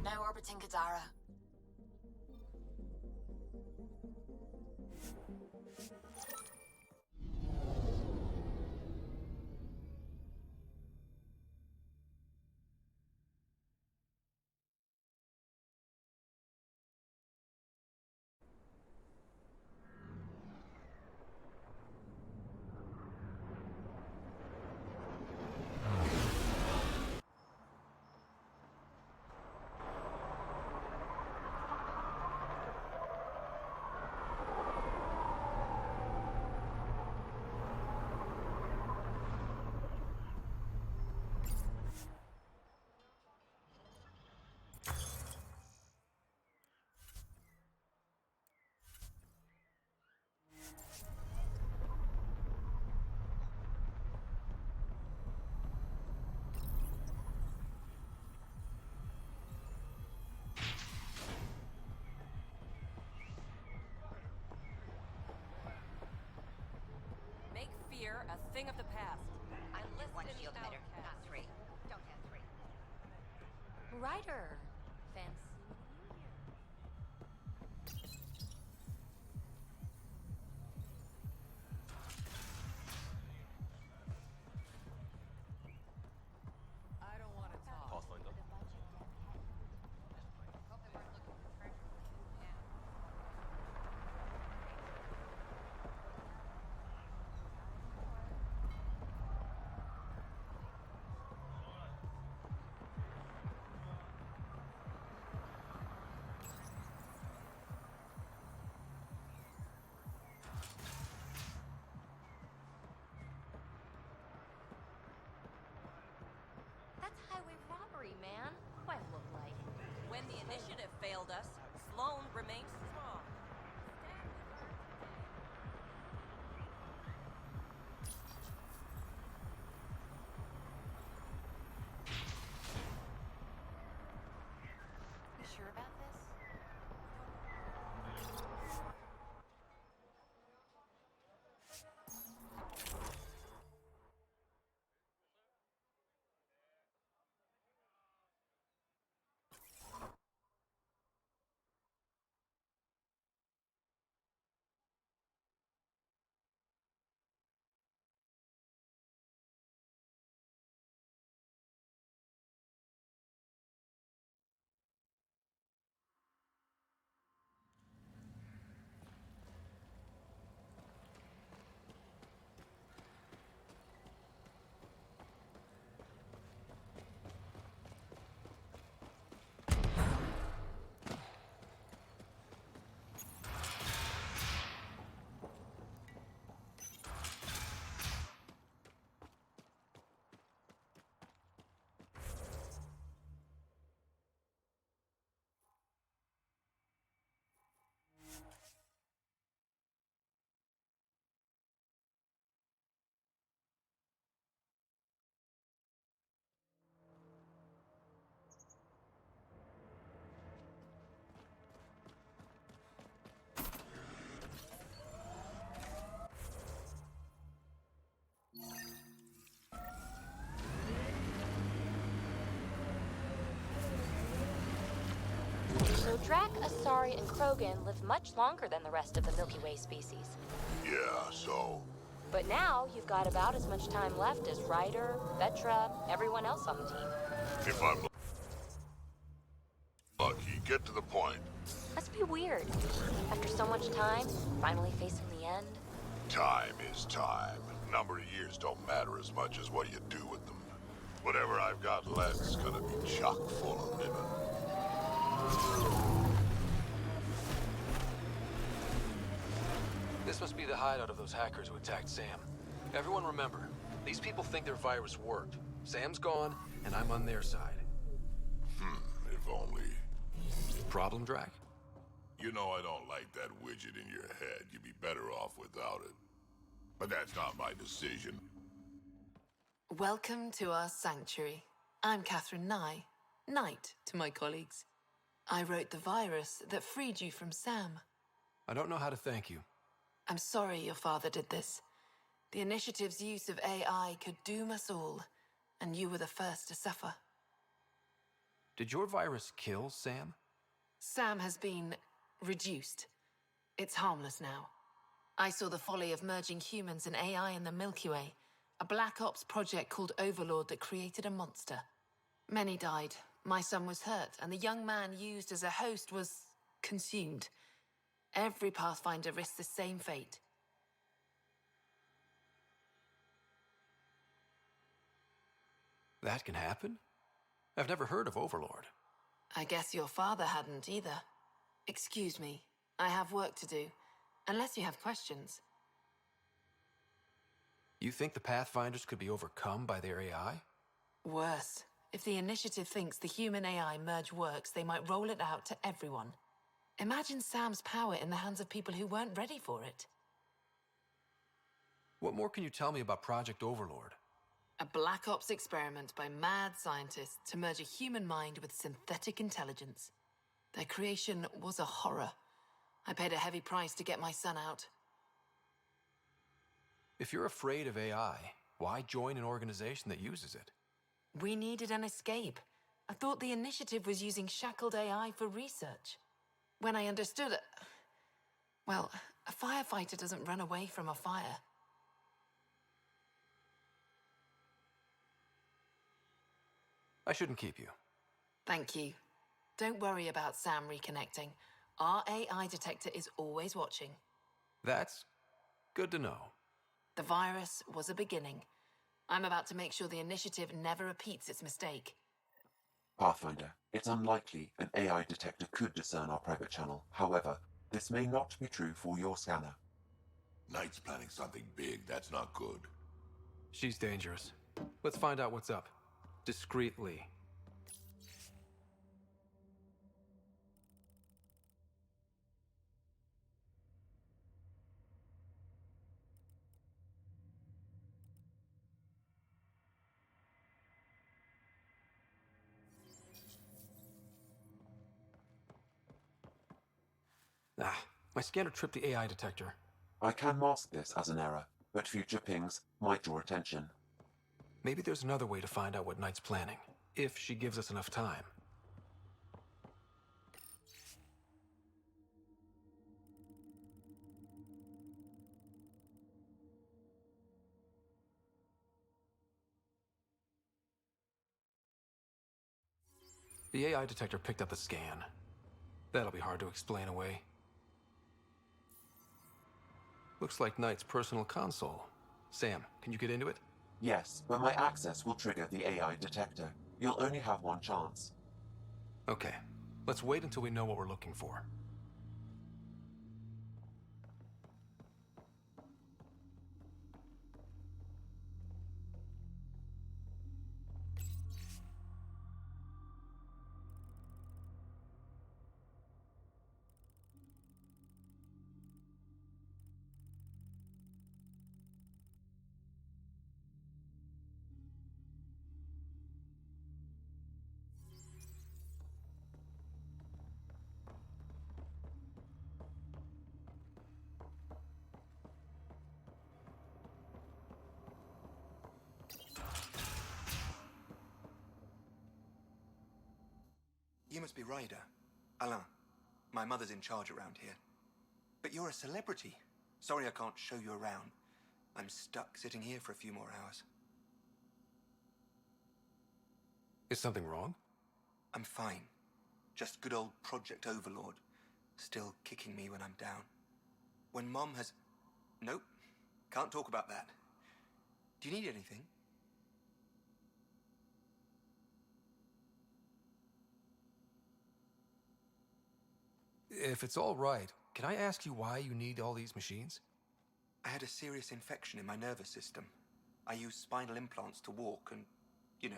Now orbiting Kadara. thing of the past. I list One any shield emitter, outcast. not three. Don't have three. Ryder. Fancy. I don't want to talk. Pathfinder. That's highway robbery, man. What I look like. When the initiative failed us, Sloan remains strong. You sure about this? So Drac, Asari, and Krogan live much longer than the rest of the Milky Way species. Yeah, so? But now you've got about as much time left as Ryder, Vetra, everyone else on the team. If I'm lucky, get to the point. Must be weird. After so much time, finally facing the end. Time is time. Number of years don't matter as much as what you do with them. Whatever I've got left is gonna be chock full of living. This must be the hideout of those hackers who attacked Sam. Everyone remember, these people think their virus worked. Sam's gone, and I'm on their side. If only. Problem, Drac? You know I don't like that widget in your head. You'd be better off without it. But that's not my decision. Welcome to our sanctuary. I'm Catherine Nye, Knight to my colleagues. I wrote the virus that freed you from Sam. I don't know how to thank you. I'm sorry your father did this. The Initiative's use of AI could doom us all, and you were the first to suffer. Did your virus kill Sam? Sam has been reduced. It's harmless now. I saw the folly of merging humans and AI in the Milky Way, a Black Ops project called Overlord that created a monster. Many died. My son was hurt, and the young man used as a host was consumed. Every Pathfinder risks the same fate. That can happen? I've never heard of Overlord. I guess your father hadn't either. Excuse me, I have work to do, unless you have questions. You think the Pathfinders could be overcome by their AI? Worse. If the Initiative thinks the human-AI merge works, they might roll it out to everyone. Imagine Sam's power in the hands of people who weren't ready for it. What more can you tell me about Project Overlord? A Black Ops experiment by mad scientists to merge a human mind with synthetic intelligence. Their creation was a horror. I paid a heavy price to get my son out. If you're afraid of AI, why join an organization that uses it? We needed an escape. I thought the initiative was using shackled AI for research. When I understood it... Well, a firefighter doesn't run away from a fire. I shouldn't keep you. Thank you. Don't worry about Sam reconnecting. Our AI detector is always watching. That's good to know. The virus was a beginning. I'm about to make sure the initiative never repeats its mistake. Pathfinder, it's unlikely an AI detector could discern our private channel. However, this may not be true for your scanner. Knight's planning something big. That's not good. She's dangerous. Let's find out what's up. Discreetly. My scanner tripped the AI detector. I can mask this as an error, but future pings might draw attention. Maybe there's another way to find out what Knight's planning, if she gives us enough time. The AI detector picked up the scan. That'll be hard to explain away. Looks like Knight's personal console. Sam, can you get into it? Yes, but my access will trigger the AI detector. You'll only have one chance. Okay, let's wait until we know what we're looking for. You must be Ryder. Alain. My mother's in charge around here. But you're a celebrity. Sorry I can't show you around. I'm stuck sitting here for a few more hours. Is something wrong? I'm fine. Just good old Project Overlord. Still kicking me when I'm down. When Mom has... Nope. Can't talk about that. Do you need anything? If it's all right, can I ask you why you need all these machines? I had a serious infection in my nervous system. I used spinal implants to walk and, you know,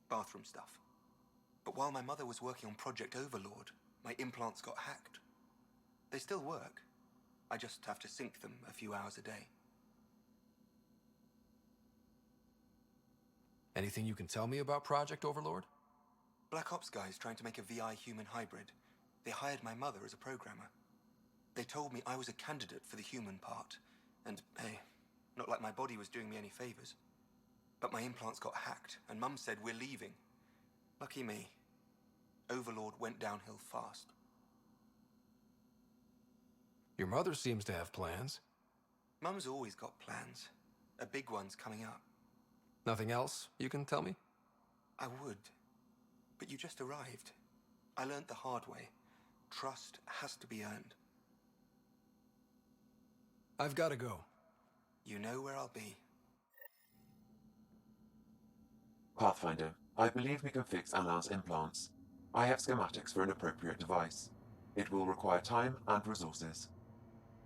bathroom stuff. But while my mother was working on Project Overlord, my implants got hacked. They still work. I just have to sync them a few hours a day. Anything you can tell me about Project Overlord? Black Ops guys trying to make a VI-human hybrid. They hired my mother as a programmer. They told me I was a candidate for the human part. And, hey, not like my body was doing me any favors. But my implants got hacked, and Mum said we're leaving. Lucky me. Overlord went downhill fast. Your mother seems to have plans. Mum's always got plans. A big one's coming up. Nothing else you can tell me? I would. But you just arrived. I learned the hard way. Trust has to be earned. I've got to go. You know where I'll be. Pathfinder, I believe we can fix Alain's implants. I have schematics for an appropriate device. It will require time and resources.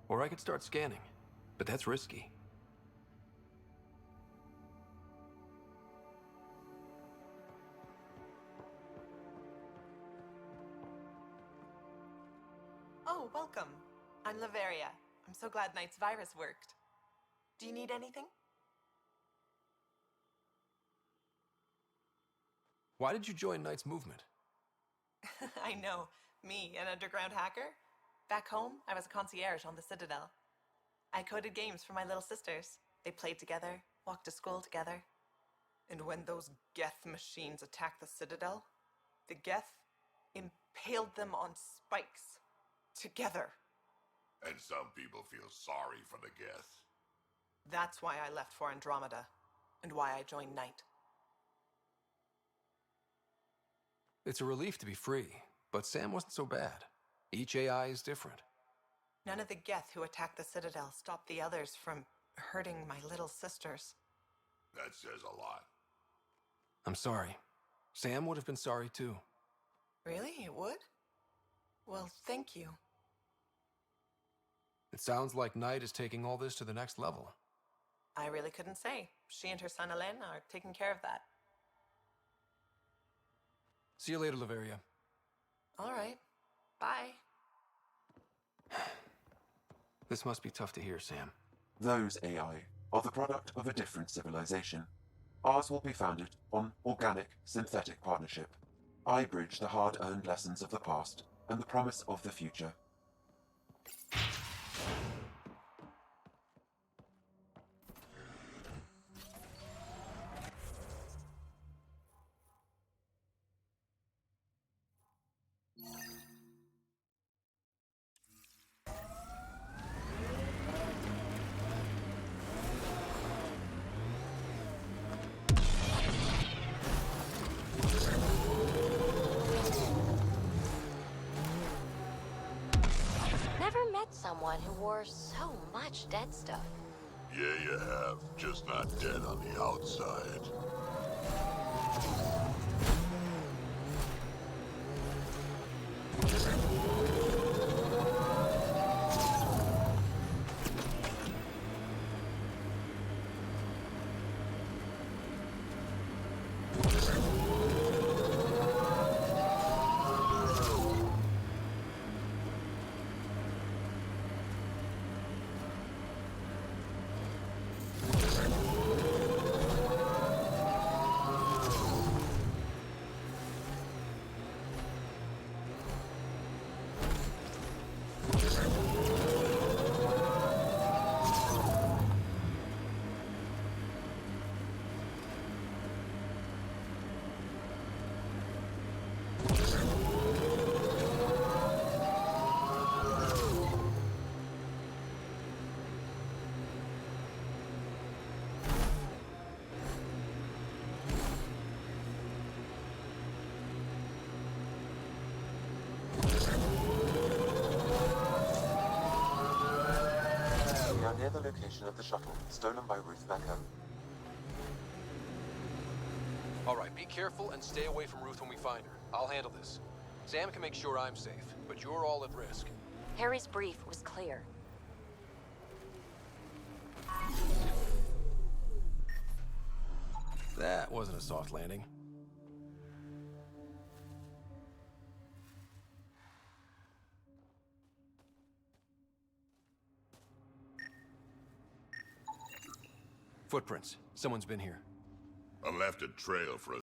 Or I could start scanning, but that's risky. Oh, welcome. I'm Laveria. I'm so glad Knight's virus worked. Do you need anything? Why did you join Knight's movement? I know. Me, an underground hacker? Back home, I was a concierge on the Citadel. I coded games for my little sisters. They played together, walked to school together. And when those Geth machines attacked the Citadel, the Geth impaled them on spikes. Together. And some people feel sorry for the Geth. That's why I left for Andromeda, and why I joined Knight. It's a relief to be free, but Sam wasn't so bad. Each AI is different. None of the Geth who attacked the Citadel stopped the others from hurting my little sisters. That says a lot. I'm sorry. Sam would have been sorry too. Really? It would? Well, thank you. It sounds like Knight is taking all this to the next level. I really couldn't say. She and her son Elena are taking care of that. See you later, Laveria. All right. Bye. This must be tough to hear, Sam. Those AI are the product of a different civilization. Ours will be founded on organic, synthetic partnership. I bridge the hard-earned lessons of the past and the promise of the future. Someone who wore so much dead stuff. Yeah, you have. Just not dead on the outside. Near the location of the shuttle, stolen by Ruth Becker. All right, be careful and stay away from Ruth when we find her. I'll handle this. Sam can make sure I'm safe, but you're all at risk. Harry's brief was clear. That wasn't a soft landing. Footprints. Someone's been here. I left a trail for a